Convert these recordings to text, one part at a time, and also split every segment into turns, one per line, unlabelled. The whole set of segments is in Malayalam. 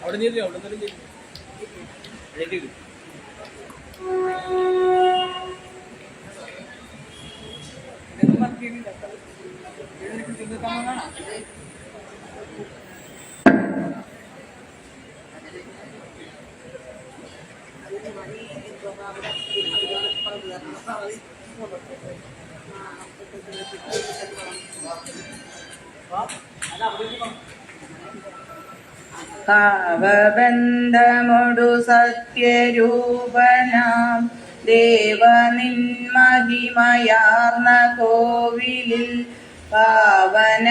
അവിടെ നീ അവിടെ തന്നെ
ഭാവബന്ധമൊടു സത്യരൂപനാം ദേവനിൻ മഹിമയാർന്ന കോവിലിൽ പാവന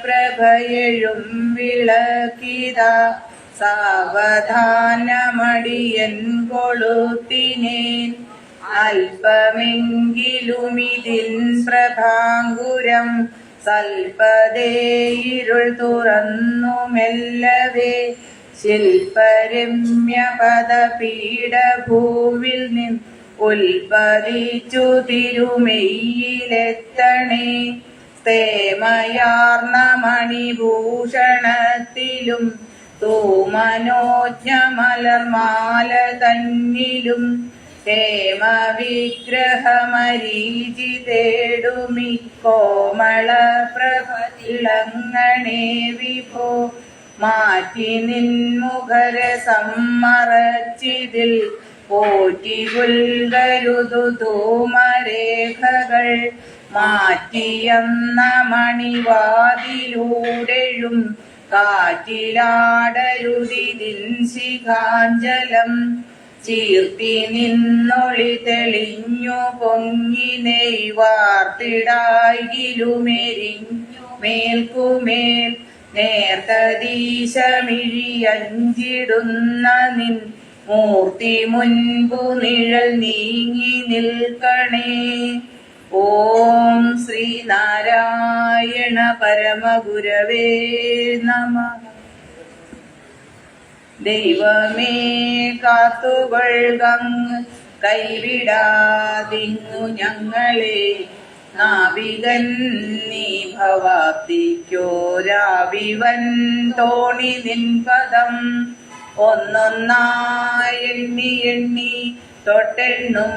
പ്രഭയഴും വിളക്കിത സാവധാനമടിയൻ കൊളുത്തിനേൻ അല്പമെങ്കിലുമിതിൻ പ്രഭാങ്കുരം സൽപതേയിരുൾ തുറന്നു മെല്ലവേ ശില്പരമ്യ പദപീഠഭൂവിൽ നിൻ ഉൽപ്പതിച്ചു തിരുമെയ്യിലെത്തണേ സ്തേമയാർന്ന മണിഭൂഷണത്തിലും തൂമനോജ്ഞ മലർമാല തന്നിലും ഹേമവിഗ്രഹമരീചി തേടുമി കോമള പ്രഭതിളങ്ങണേ വിഭോ മാറ്റി നിൻമുഖരസം മറച്ചിതിൽ പോറ്റി പുൽകരുതു തൂമരേഖകൾ മാറ്റിയെന്ന മണിവാതിലൂടെഴും കാറ്റിലാടരുതിതിൻ ശിഖാഞ്ചലം ചീർത്തി നിന്നൊളി തെളിഞ്ഞു പൊങ്ങി നെയ്വാർത്തിടായിലുമെരിഞ്ഞു മേൽക്കുമേൽ നേർത്തദീശമിഴിയഞ്ചിടുന്ന നിൻ മൂർത്തി മുൻപു നിഴൽ നീങ്ങി നിൽക്കണേ. ഓം ശ്രീനാരായണ പരമഗുരവേ നമഃ. ദൈവമേ കാത്തുകൊൾകങ്ങ് കൈവിടാതിങ്ങു ഞങ്ങളെ നാവികൻ നീ ഭവാബ്ദിക്കോരാവിവൻ തോണി നിൻ പദം ഒന്നൊന്നായി എണ്ണി എണ്ണി തൊട്ടെണ്ണും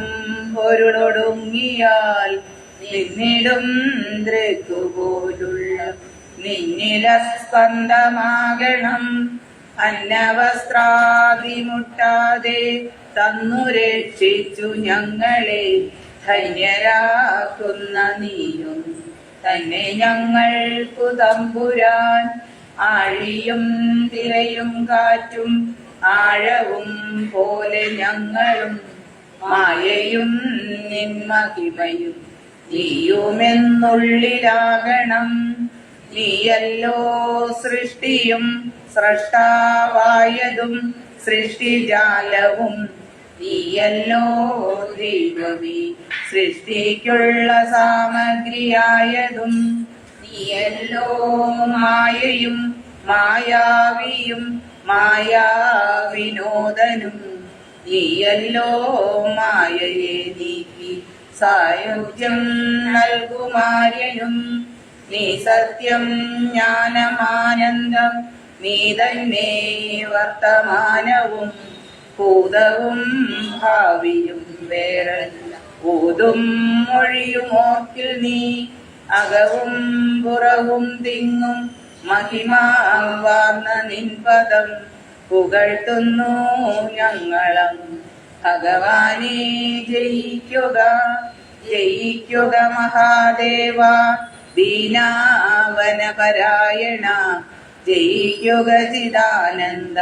പൊരുളൊടുങ്ങിയാൽ നിന്നിടും ദൃക്കുപോലുള്ള നിന്നിലസ്പന്ദമാകണം. അന്നവസ്ത്രാദിമുട്ടാതെ തന്നു രക്ഷിച്ചു ഞങ്ങളെ ധന്യരാക്കുന്ന നീയും തന്നെ ഞങ്ങൾക്കു തമ്പുരാൻ. ആഴിയും തിരയും കാറ്റും ആഴവും പോലെ ഞങ്ങളും മായയും നിന്മഹിമയും നീയുമെന്നുള്ളിലാകണം. നീയല്ലോ സൃഷ്ടിയും സ്രഷ്ടാവായതും സൃഷ്ടിജാലവും നീയല്ലോ ദൈവമേ സൃഷ്ടിക്കുള്ള സാമഗ്രിയായതും നീയല്ലോ മായയും മായാവിയും മായാവിനോദനും നീയല്ലോ മായയെ നീക്കി സായുജ്യം നൽകുമാര്യനും. നീ സത്യം ജ്ഞാനമാനന്ദം നീ തന്നെ വർത്തമാനവും ഭൂതവും ഭാവിയും വേറെ ഊതും മൊഴിയുമോർക്കിൽ നീ അകവും പുറവും തിങ്ങും മഹിമാവാർന്ന നിൻപദം പുകഴ്ത്തുന്നു ഞങ്ങളും. ഭഗവാനെ ജയിക്കുക ജയിക്കുക മഹാദേവ ദീനാവനപരായണ ജയിക്കുക ചിദാനന്ദ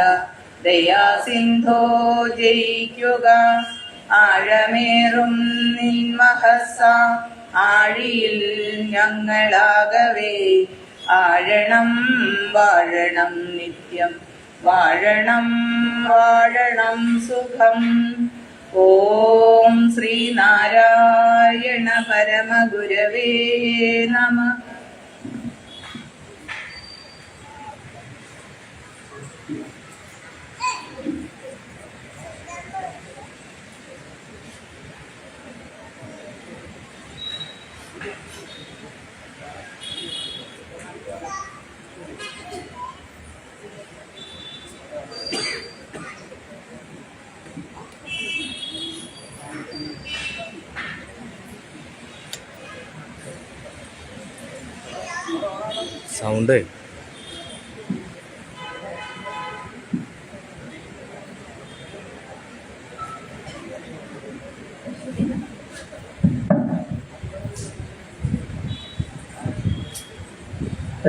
ദയാസിന്ധോ ജയിക്കുക. ആഴമേറും നിൻമഹസ ആഴിയിൽ ഞങ്ങളാകവേ ആഴണം വാഴണം നിത്യം വാഴണം വാഴണം സുഖം. ഓം ശ്രീനാരായണ പരമഗുരവേ നമഃ.
സൗണ്ട്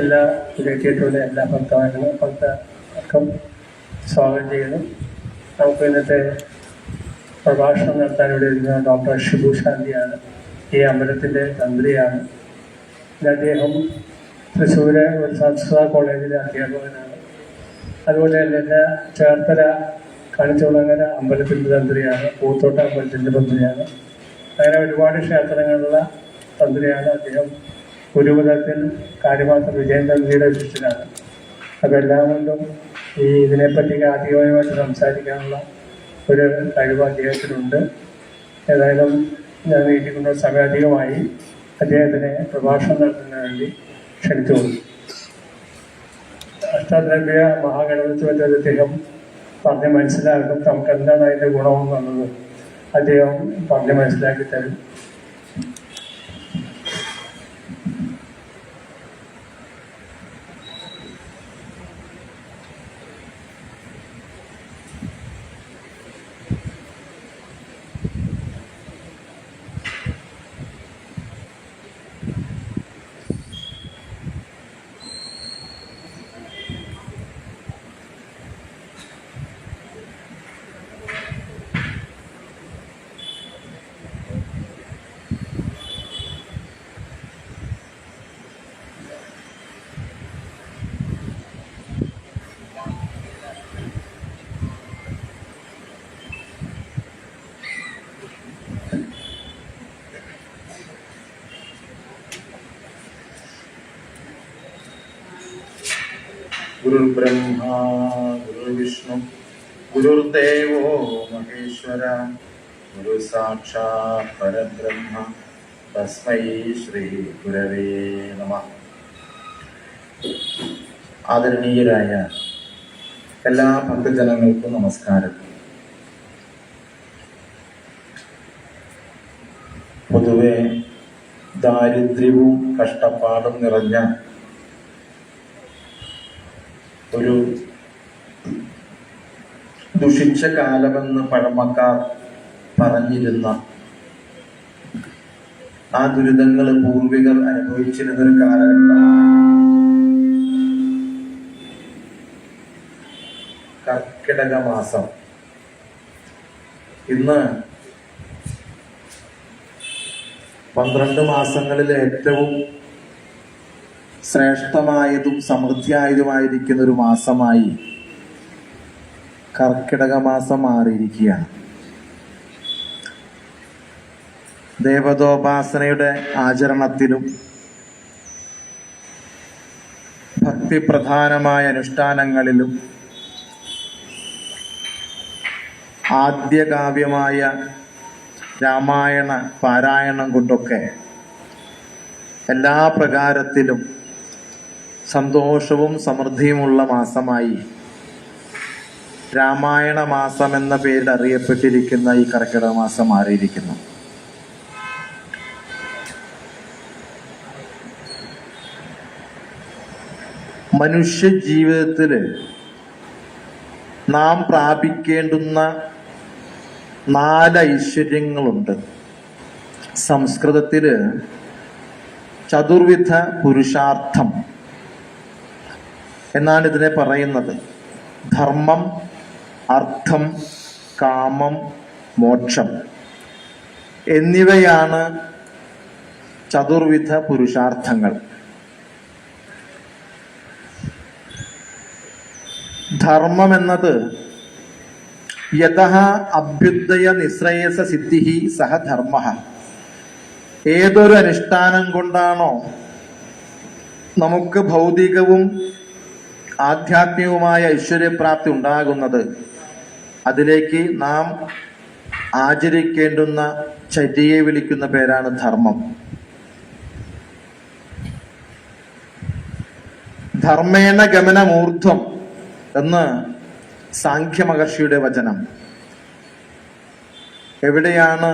എല്ലാ ഇതിലെത്തിയിട്ടുള്ള എല്ലാ ഭക്തർക്കും സ്വാഗതം ചെയ്യുന്നു. നമുക്ക് ഇന്നത്തെ പ്രഭാഷണം നടത്താൻ ഇവിടെ ഇരുന്ന ഡോക്ടർ ഷിബു ശാന്തിയാണ്. ഈ അമ്പലത്തിൻ്റെ തന്ത്രിയാണ്. അദ്ദേഹം തൃശ്ശൂര് ഒരു സംസ്കൃത കോളേജിലെ അധ്യാപകനാണ്. അതുപോലെ തന്നെ ചേർത്തല കാണിച്ചുകുളങ്ങര അമ്പലത്തിൻ്റെ തന്ത്രിയാണ്. പൂത്തോട്ട അമ്പലത്തിൻ്റെ തന്ത്രിയാണ്. അങ്ങനെ ഒരുപാട് ക്ഷേത്രങ്ങളുള്ള തന്ത്രിയാണ് അദ്ദേഹം. ഗുരുകുലത്തിൽ കാര്യമാത്ര വിജയൻ തന്ത്രിയുടെ ശിഷ്യനാണ്. അതെല്ലാം കൊണ്ടും ഇതിനെപ്പറ്റി ആധികാരികമായിട്ട് സംസാരിക്കാനുള്ള ഒരു കഴിവ് അദ്ദേഹത്തിനുണ്ട്. ഏതായാലും ഞാൻ ഇരിക്കുന്ന സമയാധികമായി അദ്ദേഹത്തിനെ പ്രഭാഷണം നടത്തുന്നതിന് വേണ്ടി ക്ഷണിച്ചുകൊള്ളു. അഷ്ടദ്രവ്യ മഹാഗണപതിയെ പറ്റി അദ്ദേഹം പറഞ്ഞ് മനസ്സിലാക്കും. നമുക്ക് എന്താണ് അതിൻ്റെ ഗുണമെന്നുള്ളത് അദ്ദേഹം പറഞ്ഞ് മനസ്സിലാക്കി തരും.
ഗുരുർബ്രഹ്മാ ഗുരുർവിഷ്ണു ഗുരുർദേവോ മഹേശ്വര ഗുരു സാക്ഷാത് പരബ്രഹ്മ തസ്മൈ ശ്രീ ഗുരവേ നമഃ. ആദരണീയരായ എല്ലാ ഭക്തജനങ്ങൾക്കും നമസ്കാരം. പൊതുവെ ദാരിദ്ര്യവും കഷ്ടപ്പാടും നിറഞ്ഞ ഒരു ദുഷിച്ച കാലമെന്ന് പഴമക്കാർ പറഞ്ഞിരുന്ന ആ ദുരിതങ്ങൾ പൂർവികർ അനുഭവിച്ചിരുന്നൊരു കാലഘട്ടമാണ് കർക്കിടക മാസം. ഇന്ന് 12 മാസങ്ങളിലെ ഏറ്റവും ശ്രേഷ്ഠമായതും സമൃദ്ധിയായതുമായിരിക്കുന്ന ഒരു മാസമായി കർക്കിടക മാസം മാറിയിരിക്കുകയാണ്. ദേവതോപാസനയുടെ ആചരണത്തിലും ഭക്തിപ്രധാനമായ അനുഷ്ഠാനങ്ങളിലും ആദ്യകാവ്യമായ രാമായണ പാരായണം കൊണ്ടൊക്കെ എല്ലാ പ്രകാരത്തിലും സന്തോഷവും സമൃദ്ധിയുമുള്ള മാസമായി രാമായണ മാസം എന്ന പേരിൽ അറിയപ്പെട്ടിരിക്കുന്ന ഈ കർക്കിടക മാസം മാറിയിരിക്കുന്നു. മനുഷ്യ ജീവിതത്തിൽ നാം പ്രാപിക്കേണ്ടുന്ന 4 ഐശ്വര്യങ്ങളുണ്ട്. സംസ്കൃതത്തില് ചതുർവിധ പുരുഷാർത്ഥം എന്നാണ് ഇതിനെ പറയുന്നത്. ധർമ്മം, അർത്ഥം, കാമം, മോക്ഷം എന്നിവയാണ് ചതുർവിധ പുരുഷാർത്ഥങ്ങൾ. ധർമ്മം എന്നത് യതഃ അഭ്യുദയ നിശ്രേയസ സിദ്ധിഃ സഹ ധർമ്മഃ. ഏതൊരു അനുഷ്ഠാനം കൊണ്ടാണോ നമുക്ക് ഭൗതികവും ആധ്യാത്മികവുമായ ഐശ്വര്യപ്രാപ്തി ഉണ്ടാകുന്നത്, അതിലേക്ക് നാം ആചരിക്കേണ്ടുന്ന ചര്യയെ വിളിക്കുന്ന പേരാണ് ധർമ്മം. ധർമ്മേണ ഗമനമൂർധ്വം എന്ന് സാഖ്യ മഹർഷിയുടെ വചനം. എവിടെയാണ്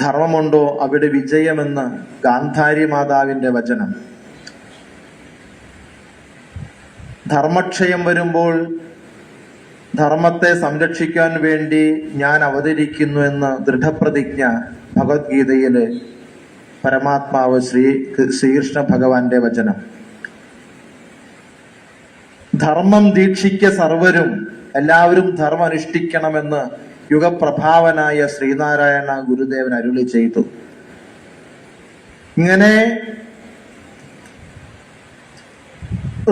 ധർമ്മമുണ്ടോ അവിടെ വിജയമെന്ന് ഗാന്ധാരി മാതാവിന്റെ വചനം. ധർമ്മക്ഷയം വരുമ്പോൾ ധർമ്മത്തെ സംരക്ഷിക്കാൻ വേണ്ടി ഞാൻ അവതരിക്കുന്നു എന്ന ദൃഢപ്രതിജ്ഞ ഭഗവത്ഗീതയില് പരമാത്മാവ് ശ്രീകൃഷ്ണ ഭഗവാന്റെ വചനം. ധർമ്മം ദീക്ഷിക്ക സർവരും, എല്ലാവരും ധർമ്മം അനുഷ്ഠിക്കണമെന്ന് യുഗപ്രഭാവനായ ശ്രീനാരായണ ഗുരുദേവൻ അരുളി ചെയ്തു. ഇങ്ങനെ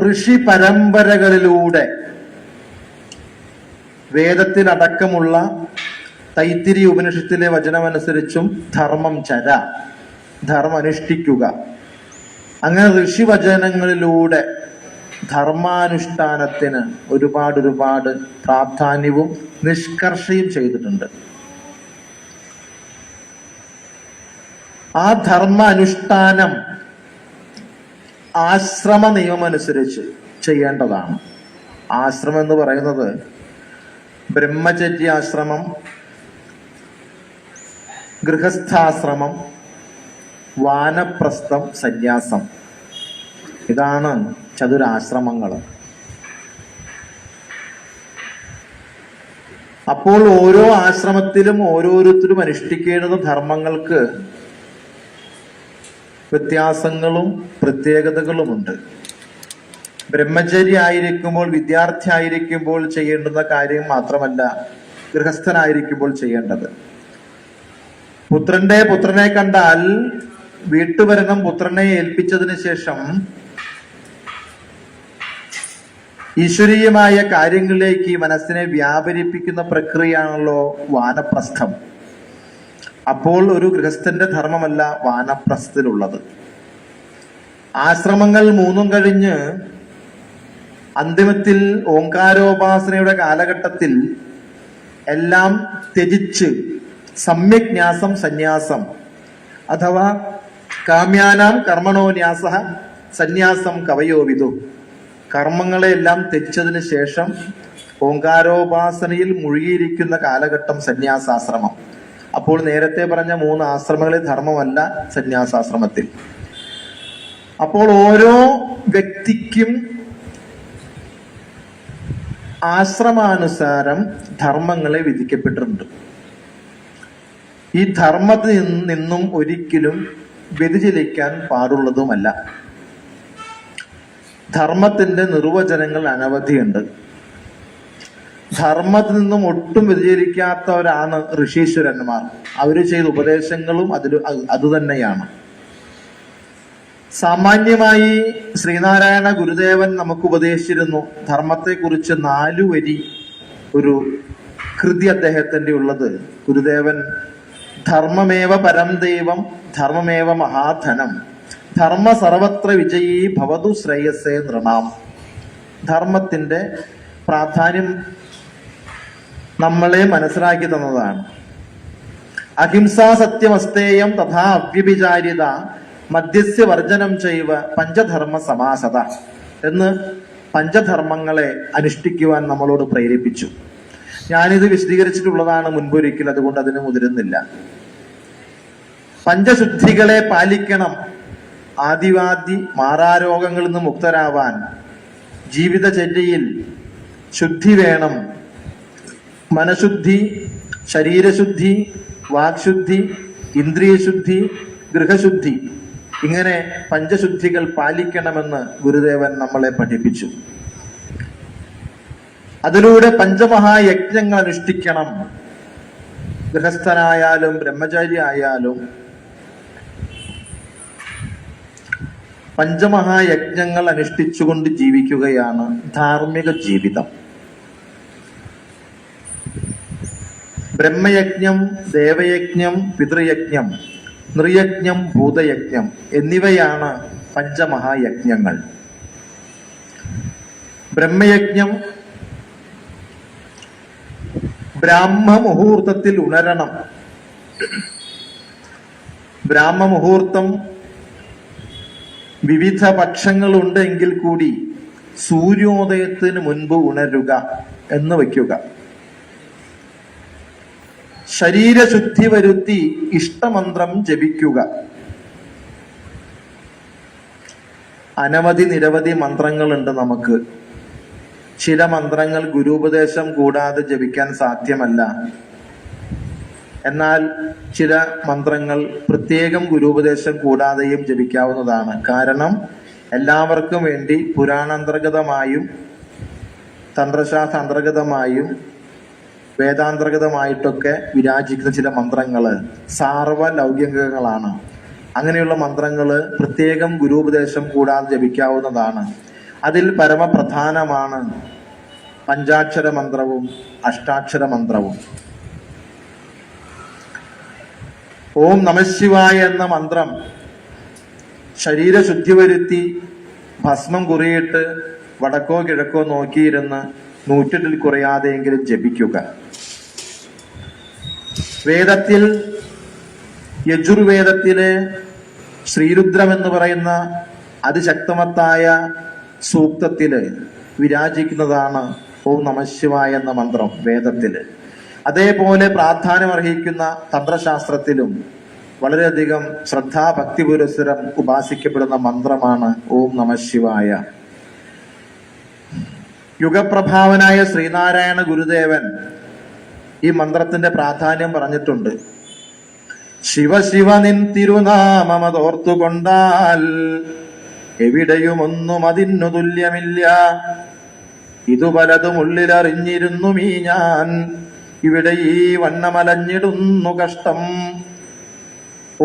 ഋഷി പരമ്പരകളിലൂടെ വേദത്തിലടക്കമുള്ള തൈത്തിരി ഉപനിഷത്തിലെ വചനമനുസരിച്ചും ധർമ്മം ചര, ധർമ്മം അനുഷ്ഠിക്കുക, അങ്ങനെ ഋഷിവചനങ്ങളിലൂടെ ധർമാനുഷ്ഠാനത്തിന് ഒരുപാട് പ്രാധാന്യവും നിഷ്കർഷയും ചെയ്തിട്ടുണ്ട്. ആ ധർമ്മ അനുഷ്ഠാനം ആശ്രമ നിയമമനുസരിച്ച് ചെയ്യേണ്ടതാണ്. ആശ്രമം എന്ന് പറയുന്നത് ബ്രഹ്മചര്യാശ്രമം, ഗൃഹസ്ഥാശ്രമം, വാനപ്രസ്ഥം, സന്യാസം, ഇതാണ് ചതുരാശ്രമങ്ങൾ. അപ്പോൾ ഓരോ ആശ്രമത്തിലും ഓരോരുത്തരും അനുഷ്ഠിക്കേണ്ടുന്ന ധർമ്മങ്ങൾക്ക് വ്യത്യാസങ്ങളും പ്രത്യേകതകളുമുണ്ട്. ബ്രഹ്മചര്യ ആയിരിക്കുമ്പോൾ, വിദ്യാർത്ഥി ആയിരിക്കുമ്പോൾ ചെയ്യേണ്ടുന്ന കാര്യം മാത്രമല്ല ഗൃഹസ്ഥനായിരിക്കുമ്പോൾ ചെയ്യേണ്ടത്. പുത്രനെ കണ്ടാൽ വീട്ടുഭരണം പുത്രനെ ഏൽപ്പിച്ചതിന് ശേഷം ഈശ്വരീയമായ കാര്യങ്ങളിലേക്ക് മനസ്സിനെ വ്യാപരിപ്പിക്കുന്ന പ്രക്രിയയാണല്ലോ വാനപ്രസ്ഥം. അപ്പോൾ ഒരു ഗൃഹസ്ഥന്റെ ധർമ്മമല്ല വാനപ്രസ്ഥത്തിലുള്ളത്. ആശ്രമങ്ങൾ മൂന്നും കഴിഞ്ഞ് അന്തിമത്തിൽ ഓങ്കാരോപാസനയുടെ കാലഘട്ടത്തിൽ എല്ലാം ത്യജിച്ച് സമ്യജ്ഞാസം സന്യാസം അഥവാ കാമ്യാനാം കർമ്മണോന്യാസ സന്യാസം കവയോ വിദു, കർമ്മങ്ങളെല്ലാം ത്യജിച്ചതിന് ശേഷം ഓങ്കാരോപാസനയിൽ മുഴുകിയിരിക്കുന്ന കാലഘട്ടം സന്യാസാശ്രമം. അപ്പോൾ നേരത്തെ പറഞ്ഞ 3 ആശ്രമങ്ങളിൽ ധർമ്മമല്ല സന്യാസാശ്രമത്തിൽ. അപ്പോൾ ഓരോ വ്യക്തിക്കും ആശ്രമാനുസാരം ധർമ്മങ്ങളെ വിധിക്കപ്പെട്ടിട്ടുണ്ട്. ഈ ധർമ്മത്തിൽ നിന്നും ഒരിക്കലും വ്യതിചലിക്കാൻ പാടുള്ളതുമല്ല. ധർമ്മത്തിന്റെ നിർവചനങ്ങൾ അനവധിയുണ്ട്. ധർമ്മത്തിൽ നിന്നും ഒട്ടും വ്യതിചലിക്കാത്തവരാണ് ഋഷീശ്വരന്മാർ. അവര് ചെയ്ത ഉപദേശങ്ങളും അതുതന്നെയാണ്. സാമാന്യമായി ശ്രീനാരായണ ഗുരുദേവൻ നമുക്ക് ഉപദേശിച്ചിരുന്നു. ധർമ്മത്തെക്കുറിച്ച് 4 വരി ഒരു കൃതി അദ്ദേഹത്തിന്റെ ഉള്ളത്. ഗുരുദേവൻ ധർമ്മമേവ പരം ദൈവം, ധർമ്മമേവ മഹാധനം, ധർമ്മ സർവത്ര വിജയീ ഭവതു ശ്രേയസേ നൃണാം. ധർമ്മത്തിന്റെ പ്രാധാന്യം നമ്മളെ മനസ്സിലാക്കി തന്നതാണ്. അഹിംസാ സത്യമസ്തേയം തഥാ അവ്യഭിചാരിത മദ്യസ്യ വർജനം ചെയ്വ പഞ്ചധർമ്മ സമാസത എന്ന് പഞ്ചധർമ്മങ്ങളെ അനുഷ്ഠിക്കുവാൻ നമ്മളോട് പ്രേരിപ്പിച്ചു. ഞാനിത് വിശദീകരിച്ചിട്ടുള്ളതാണ് മുൻപൊരിക്കൽ, അതുകൊണ്ട് അതിന് മുതിരുന്നില്ല. പഞ്ചശുദ്ധികളെ പാലിക്കണം. ആദിവാദി മാറാരോഗങ്ങളിൽ നിന്ന് മുക്തരാവാൻ ജീവിതചര്യയിൽ ശുദ്ധി വേണം. മനഃശുദ്ധി, ശരീരശുദ്ധി, വാക്ശുദ്ധി, ഇന്ദ്രിയശുദ്ധി, ഗൃഹശുദ്ധി, ഇങ്ങനെ പഞ്ചശുദ്ധികൾ പാലിക്കണമെന്ന് ഗുരുദേവൻ നമ്മളെ പഠിപ്പിച്ചു. അതിലൂടെ പഞ്ചമഹായജ്ഞങ്ങൾ അനുഷ്ഠിക്കണം. ഗൃഹസ്ഥനായാലും ബ്രഹ്മചാരി ആയാലും പഞ്ചമഹായജ്ഞങ്ങൾ അനുഷ്ഠിച്ചുകൊണ്ട് ജീവിക്കുകയാണ് ധാർമ്മിക ജീവിതം. ബ്രഹ്മയജ്ഞം, ദേവയജ്ഞം, പിതൃയജ്ഞം, നൃയജ്ഞം, ഭൂതയജ്ഞം എന്നിവയാണ് പഞ്ചമഹായജ്ഞങ്ങൾ. ബ്രഹ്മയജ്ഞം ബ്രാഹ്മമുഹൂർത്തത്തിൽ ഉണരണം. ബ്രാഹ്മമുഹൂർത്തം വിവിധ പക്ഷങ്ങളുണ്ട് എങ്കിൽ കൂടി സൂര്യോദയത്തിന് മുൻപ് ഉണരുക എന്ന് വയ്ക്കുക. ശരീരശുദ്ധി വരുത്തി ഇഷ്ടമന്ത്രം ജപിക്കുക. നിരവധി മന്ത്രങ്ങളുണ്ട് നമുക്ക്. ചില മന്ത്രങ്ങൾ ഗുരുപദേശം കൂടാതെ ജപിക്കാൻ സാധ്യമല്ല. എന്നാൽ ചില മന്ത്രങ്ങൾ പ്രത്യേകം ഗുരുപദേശം കൂടാതെയും ജപിക്കാവുന്നതാണ്. കാരണം എല്ലാവർക്കും വേണ്ടി പുരാണാന്തർഗതമായും തന്ത്രശാസ്ത്ര അന്തർഗതമായും വേദാന്തർഗതമായിട്ടൊക്കെ വിരാജിക്കുന്ന ചില മന്ത്രങ്ങള് സാർവലൗകികങ്ങളാണ്. അങ്ങനെയുള്ള മന്ത്രങ്ങള് പ്രത്യേകം ഗുരുപദേശം കൂടാതെ ജപിക്കാവുന്നതാണ്. അതിൽ പരമപ്രധാനമാണ് പഞ്ചാക്ഷര മന്ത്രവും അഷ്ടാക്ഷര മന്ത്രവും. ഓം നമഃശിവായ എന്ന മന്ത്രം ശരീരശുദ്ധി വരുത്തി ഭസ്മം കുറിയിട്ട് വടക്കോ കിഴക്കോ നോക്കിയിരുന്ന് 108 കുറയാതെയെങ്കിലും ജപിക്കുക. വേദത്തിൽ യജുർവേദത്തിലെ ശ്രീരുദ്രം എന്ന് പറയുന്ന അതിശക്തമത്തായ സൂക്തത്തില് വിരാജിക്കുന്നതാണ് ഓം നമഃശിവായ എന്ന മന്ത്രം വേദത്തില്. അതേപോലെ പ്രാധാന്യം അർഹിക്കുന്ന തന്ത്രശാസ്ത്രത്തിലും വളരെയധികം ശ്രദ്ധാഭക്തി പുരസ്സരം ഉപാസിക്കപ്പെടുന്ന മന്ത്രമാണ് ഓം നമഃശിവായ. യുഗപ്രഭാവനായ ശ്രീനാരായണ ഗുരുദേവൻ ഈ മന്ത്രത്തിന്റെ പ്രാധാന്യം പറഞ്ഞിട്ടുണ്ട്. ശിവശിവ നിൻ തിരുനാമമതോർത്തുകൊണ്ടാൽ എവിടെയുമൊന്നും അതിനു തുല്യമില്ല. ഇതു പലതും ഉള്ളിലറിഞ്ഞിരുന്നു ഞാൻ, ഇവിടെ ഈ വണ്ണമലഞ്ഞിടുന്നു കഷ്ടം.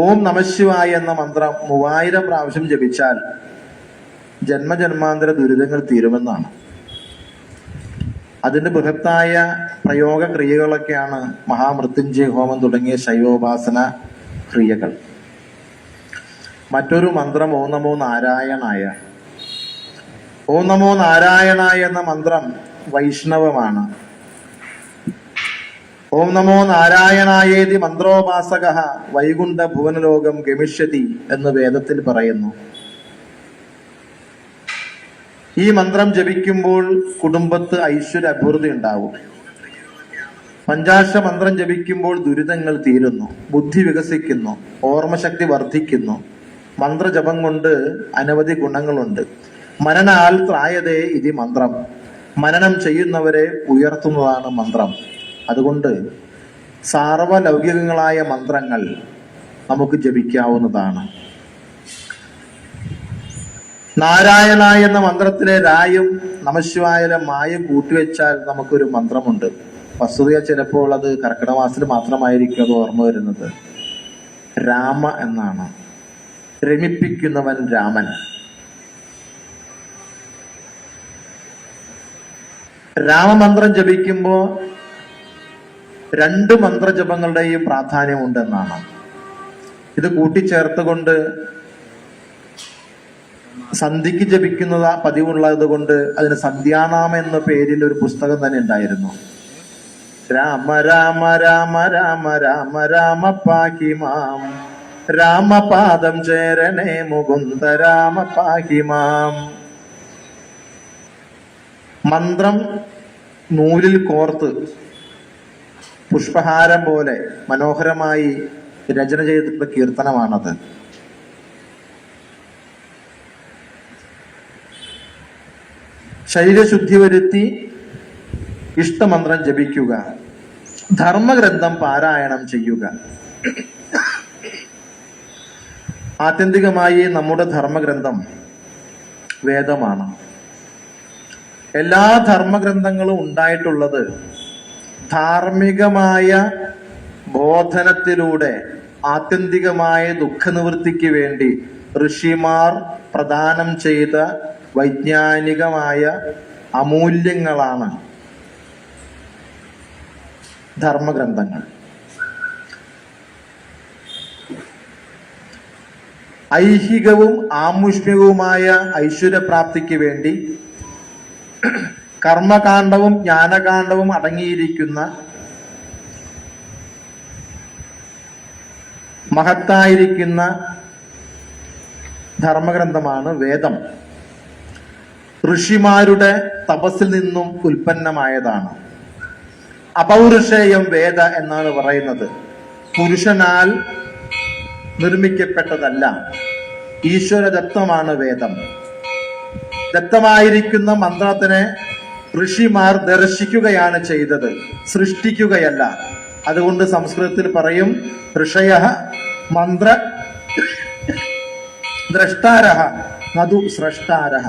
ഓം നമഃശിവായ എന്ന മന്ത്രം 3000 പ്രാവശ്യം ജപിച്ചാൽ ജന്മജന്മാന്തര ദുരിതങ്ങൾ തീരുമെന്നാണ്. അതിന്റെ ബൃഹത്തായ പ്രയോഗ ക്രിയകളൊക്കെയാണ് മഹാമൃത്യുഞ്ജയ ഹോമം തുടങ്ങിയ ശൈവോപാസന ക്രിയകൾ. മറ്റൊരു മന്ത്രം ഓം നമോ നാരായണായ. ഓം നമോ നാരായണായ എന്ന മന്ത്രം വൈഷ്ണവമാണ്. ഓം നമോ നാരായണായേതി മന്ത്രോപാസക വൈകുണ്ഠ ഭുവനലോകം ഗമിഷ്യതി എന്ന് വേദത്തിൽ പറയുന്നു. ഈ മന്ത്രം ജപിക്കുമ്പോൾ കുടുംബത്ത് ഐശ്വര്യ അഭിവൃദ്ധി ഉണ്ടാവും. പഞ്ചാക്ഷര മന്ത്രം ജപിക്കുമ്പോൾ ദുരിതങ്ങൾ തീരുന്നു, ബുദ്ധി വികസിക്കുന്നു, ഓർമ്മശക്തി വർദ്ധിക്കുന്നു. മന്ത്രജപം കൊണ്ട് അനവധി ഗുണങ്ങളുണ്ട്. മനനാൽ ത്രായതേ ഇതി മന്ത്രം. മനനം ചെയ്യുന്നവരെ ഉയർത്തുന്നതാണ് മന്ത്രം. അതുകൊണ്ട് സാർവലൗകികങ്ങളായ മന്ത്രങ്ങൾ നമുക്ക് ജപിക്കാവുന്നതാണ്. നാരായണ എന്ന മന്ത്രത്തിലെ രായും നമഃശിവായിലെ മായും കൂട്ടിവെച്ചാൽ നമുക്കൊരു മന്ത്രമുണ്ട്. വസ്തുതയ ചിലപ്പോൾ അത് കർക്കിടക മാസത്തിൽ മാത്രമായിരിക്കും അത് ഓർമ്മ വരുന്നത്. രാമ എന്നാണ്. രമിപ്പിക്കുന്നവൻ രാമൻ. രാമമന്ത്രം ജപിക്കുമ്പോ 2 മന്ത്രജപങ്ങളുടെയും പ്രാധാന്യമുണ്ടെന്നാണ്. ഇത് കൂട്ടിച്ചേർത്തുകൊണ്ട് സന്ധിക്ക് ജപിക്കുന്നത് പതിവുള്ളത് കൊണ്ട് അതിന് സന്ധ്യാനാമം എന്ന പേരിൽ ഒരു പുസ്തകം തന്നെ ഉണ്ടായിരുന്നു. രാമ രാമ രാമ രാമ രാമ രാമ പാഹിമാം, രാമപാദം ചേരണേ മുകുന്ദ രാമ പാഹിമാം. മന്ത്രം നൂലിൽ കോർത്ത് പുഷ്പഹാരം പോലെ മനോഹരമായി രചന ചെയ്തിട്ടുള്ള കീർത്തനമാണത്. ശരീരശുദ്ധി വരുത്തി ഇഷ്ടമന്ത്രം ജപിക്കുക. ധർമ്മഗ്രന്ഥം പാരായണം ചെയ്യുക. ആത്യന്തികമായി നമ്മുടെ ധർമ്മഗ്രന്ഥം വേദമാണ്. എല്ലാ ധർമ്മഗ്രന്ഥങ്ങളും ഉണ്ടായിട്ടുള്ളത് ധാർമ്മികമായ ബോധനത്തിലൂടെ ആത്യന്തികമായ ദുഃഖനിവൃത്തിക്ക് വേണ്ടി ഋഷിമാർ പ്രദാനം ചെയ്ത വൈജ്ഞാനികമായ അമൂല്യങ്ങളാണ് ധർമ്മഗ്രന്ഥങ്ങൾ. ഐഹികവും ആമുഷ്മികവുമായ ഐശ്വര്യപ്രാപ്തിക്ക് വേണ്ടി കർമ്മകാണ്ഡവും ജ്ഞാനകാണ്ഡവും അടങ്ങിയിരിക്കുന്ന മഹത്തായിരിക്കുന്ന ധർമ്മഗ്രന്ഥമാണ് വേദം. ഋഷിമാരുടെ തപസ്സിൽ നിന്നും ഉൽപ്പന്നമായതാണ്. അപൗരുഷേയം വേദ എന്നാണ് പറയുന്നത്. പുരുഷനാൽ നിർമ്മിക്കപ്പെട്ടതല്ല, ഈശ്വരദത്തമാണ് വേദം. ദത്തമായിരിക്കുന്ന മന്ത്രത്തിനെ ഋഷിമാർ ദർശിക്കുകയാണ് ചെയ്തത്, സൃഷ്ടിക്കുകയല്ല. അതുകൊണ്ട് സംസ്കൃതത്തിൽ പറയും ഋഷയഃ മന്ത്ര ദ്രഷ്ടാരഃ നതു സ്രഷ്ടാരഃ.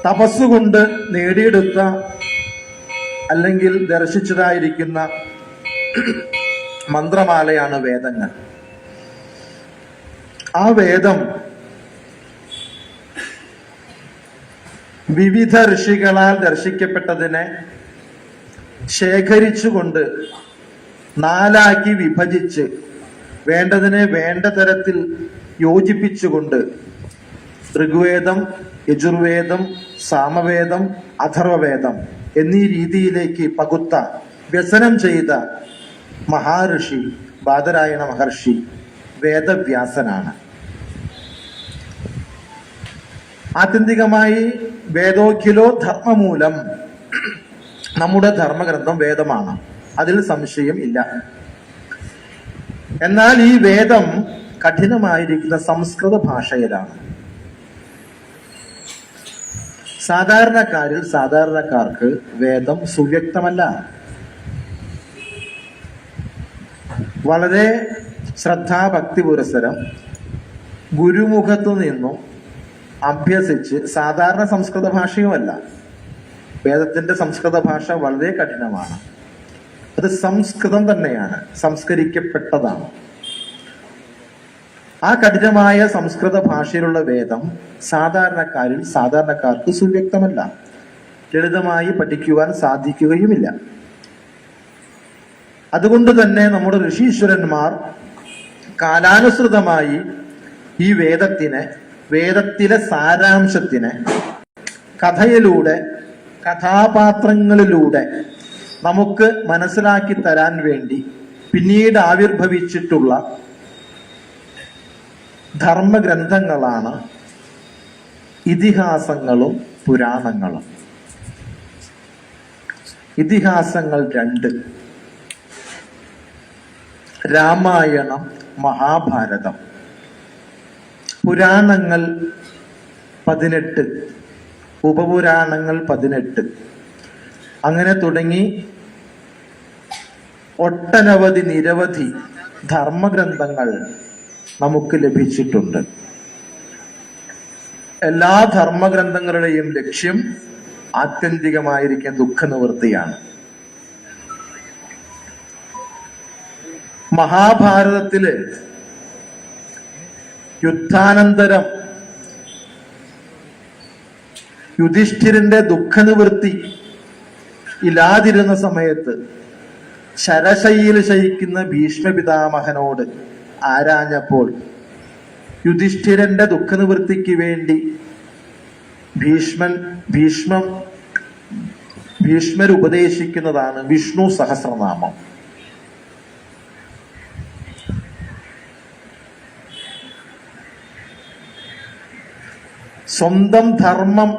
തപസ്സുകൊണ്ട് നേടിയെടുത്ത അല്ലെങ്കിൽ ദർശിച്ചതായിരിക്കുന്ന മന്ത്രമാലയാണ് വേദങ്ങൾ. ആ വേദം വിവിധ ഋഷികളാൽ ദർശിക്കപ്പെട്ടതിനെ ശേഖരിച്ചുകൊണ്ട് 4 വിഭജിച്ച് വേണ്ടതിനെ വേണ്ട തരത്തിൽ യോജിപ്പിച്ചുകൊണ്ട് ഋഗ്വേദം, യജുർവേദം, സാമവേദം, അഥർവവേദം എന്നീ രീതിയിലേക്ക് പകുത്ത വ്യസനം ചെയ്ത മഹാഋഷി ബാദരായണ മഹർഷി വേദവ്യാസനാണ്. ആത്യന്തികമായി വേദോഖിലോ ധർമ്മമൂലം, നമ്മുടെ ധർമ്മഗ്രന്ഥം വേദമാണ്, അതിൽ സംശയം ഇല്ല. എന്നാൽ ഈ വേദം കഠിനമായിരിക്കുന്ന സംസ്കൃത ഭാഷയിലാണ്. സാധാരണക്കാർക്ക് വേദം സുവ്യക്തമല്ല. വളരെ ശ്രദ്ധാഭക്തി പുരസ്സരം ഗുരുമുഖത്തു നിന്നും അഭ്യസിച്ച്, സാധാരണ സംസ്കൃത ഭാഷയുമല്ല, വേദത്തിന്റെ സംസ്കൃത ഭാഷ വളരെ കഠിനമാണ്. അത് സംസ്കൃതം തന്നെയാണ്, സംസ്കരിക്കപ്പെട്ടതാണ്. ആ കഠിനമായ സംസ്കൃത ഭാഷയിലുള്ള വേദം സാധാരണക്കാർക്ക് സുവ്യക്തമല്ല, ലളിതമായി പഠിക്കുവാൻ സാധിക്കുകയുമില്ല. അതുകൊണ്ട് തന്നെ നമ്മുടെ ഋഷീശ്വരന്മാർ കാലാനുസൃതമായി ഈ വേദത്തിലെ സാരാംശത്തിനെ കഥയിലൂടെ, കഥാപാത്രങ്ങളിലൂടെ നമുക്ക് മനസ്സിലാക്കി തരാൻ വേണ്ടി പിന്നീട് ആവിർഭവിച്ചിട്ടുള്ള ധർമ്മഗ്രന്ഥങ്ങളാണ് ഇതിഹാസങ്ങളും പുരാണങ്ങളും. ഇതിഹാസങ്ങൾ 2, രാമായണം, മഹാഭാരതം. പുരാണങ്ങൾ 18, ഉപപുരാണങ്ങൾ 18. അങ്ങനെ തുടങ്ങി നിരവധി ധർമ്മഗ്രന്ഥങ്ങൾ നമുക്ക് ലഭിച്ചിട്ടുണ്ട്. എല്ലാ ധർമ്മഗ്രന്ഥങ്ങളുടെയും ലക്ഷ്യം ആത്യന്തികമായിരിക്കുന്ന ദുഃഖനിവൃത്തിയാണ്. മഹാഭാരതത്തില് യുദ്ധാനന്തരം യുധിഷ്ഠിരന്റെ ദുഃഖനിവൃത്തി ഇല്ലാതിരുന്ന സമയത്ത് ശരശയ്യയിൽ ശയിക്കുന്ന ഭീഷ്മപിതാമഹനോട് ആരാഞ്ഞപ്പോൾ യുധിഷ്ഠിരന്റെ ദുഃഖനിവൃത്തിക്ക് വേണ്ടി ഭീഷ്മർ ഉപദേശിക്കുന്നതാണ് വിഷ്ണു സഹസ്രനാമം. സ്വന്തം ധർമ്മം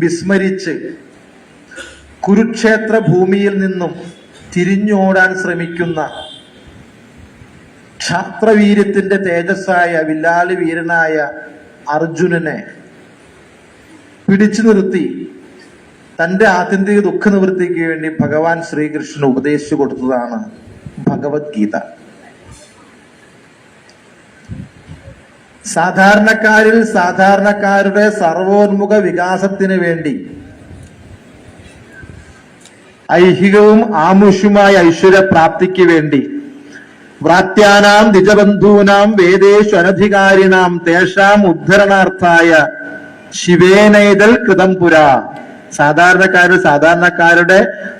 വിസ്മരിച്ച് കുരുക്ഷേത്ര ഭൂമിയിൽ നിന്നും തിരിഞ്ഞോടാൻ ശ്രമിക്കുന്ന ക്ഷാത്രവീര്യത്തിന്റെ തേജസ്സായ വില്ലാളി വീരനായ അർജുനനെ പിടിച്ചു നിർത്തി തന്റെ ആത്യന്തിക ദുഃഖനിവൃത്തിക്ക് വേണ്ടി ഭഗവാൻ ശ്രീകൃഷ്ണൻ ഉപദേശിച്ചു കൊടുത്തതാണ് ഭഗവത്ഗീത. സാധാരണക്കാരുടെ സർവോന്മുഖ വികാസത്തിന് വേണ്ടി ഐഹികവും ആമുഷുമായ ഐശ്വര്യപ്രാപ്തിക്ക് വേണ്ടി വ്രാത്യാനാം ദ്വിജബന്ധൂനാം വേദേഷു അനധികാരിണാം തേഷാം ഉദ്ധരണാർത്ഥായ ശിവേനൈതൽ കൃതം പുരാ. സാധാരണക്കാരുടെ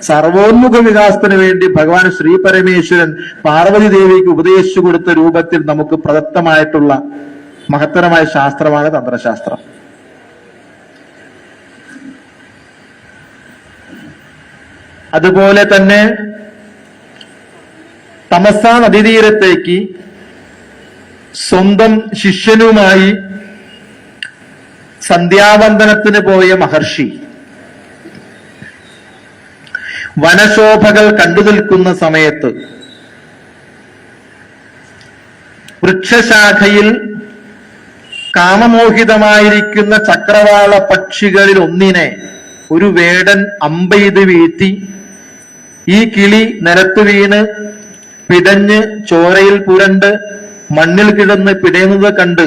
സർവോന്മുഖ വികാസത്തിന് വേണ്ടി ഭഗവാൻ ശ്രീ പരമേശ്വരൻ പാർവതി ദേവിക്ക് ഉപദേശിച്ചു കൊടുത്ത രൂപത്തിൽ നമുക്ക് പ്രദത്തമായിട്ടുള്ള മഹത്തരമായ ശാസ്ത്രമാണ് തന്ത്രശാസ്ത്രം. അതുപോലെ തന്നെ തമസാ നദീതീരത്തേക്ക് സ്വന്തം ശിഷ്യനുമായി സന്ധ്യാവന്ദനത്തിന് പോയ മഹർഷി വനശോഭകൾ കണ്ടു നിൽക്കുന്ന സമയത്ത് വൃക്ഷശാഖയിൽ കാമമോഹിതമായിരിക്കുന്ന ചക്രവാള പക്ഷികളിൽ ഒന്നിനെ ഒരു വേടൻ അമ്പെയ്ത് വീഴ്ത്തി ഈ കിളി നിലത്ത് വീണ് പിടഞ്ഞ് ചോരയിൽ പുരണ്ട് മണ്ണിൽ കിടന്ന് പിടയുന്നത് കണ്ട്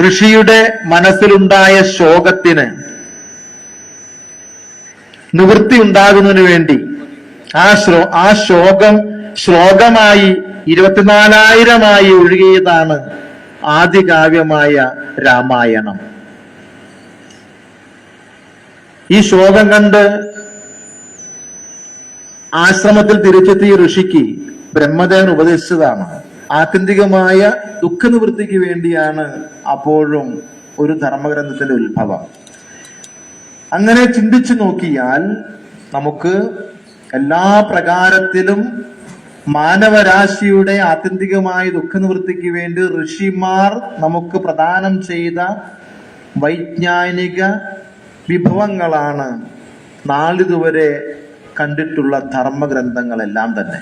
ഋഷിയുടെ മനസ്സിലുണ്ടായ ശോകത്തിന് നിവൃത്തി ഉണ്ടാകുന്നതിന് വേണ്ടി ആ ശോകം ശ്ലോകമായി 24,000 ഒഴുകിയതാണ് ആദികാവ്യമായ രാമായണം. ഈ ശോകം കണ്ട് ആശ്രമത്തിൽ തിരിച്ചെത്തിയ ഋഷിക്ക് ബ്രഹ്മദേവൻ ഉപദേശിച്ചതാണ്. ആത്യന്തികമായ ദുഃഖനിവൃത്തിക്ക് വേണ്ടിയാണ് അപ്പോഴും ഒരു ധർമ്മഗ്രന്ഥത്തിന്റെ ഉത്ഭവം. അങ്ങനെ ചിന്തിച്ചു നോക്കിയാൽ നമുക്ക് എല്ലാ പ്രകാരത്തിലും മാനവരാശിയുടെ ആത്യന്തികമായ ദുഃഖനിവൃത്തിക്ക് വേണ്ടി ഋഷിമാർ നമുക്ക് പ്രദാനം ചെയ്ത വൈജ്ഞാനിക വിഭവങ്ങളാണ് നാളിതുവരെ കണ്ടിട്ടുള്ള ധർമ്മഗ്രന്ഥങ്ങളെല്ലാം തന്നെ.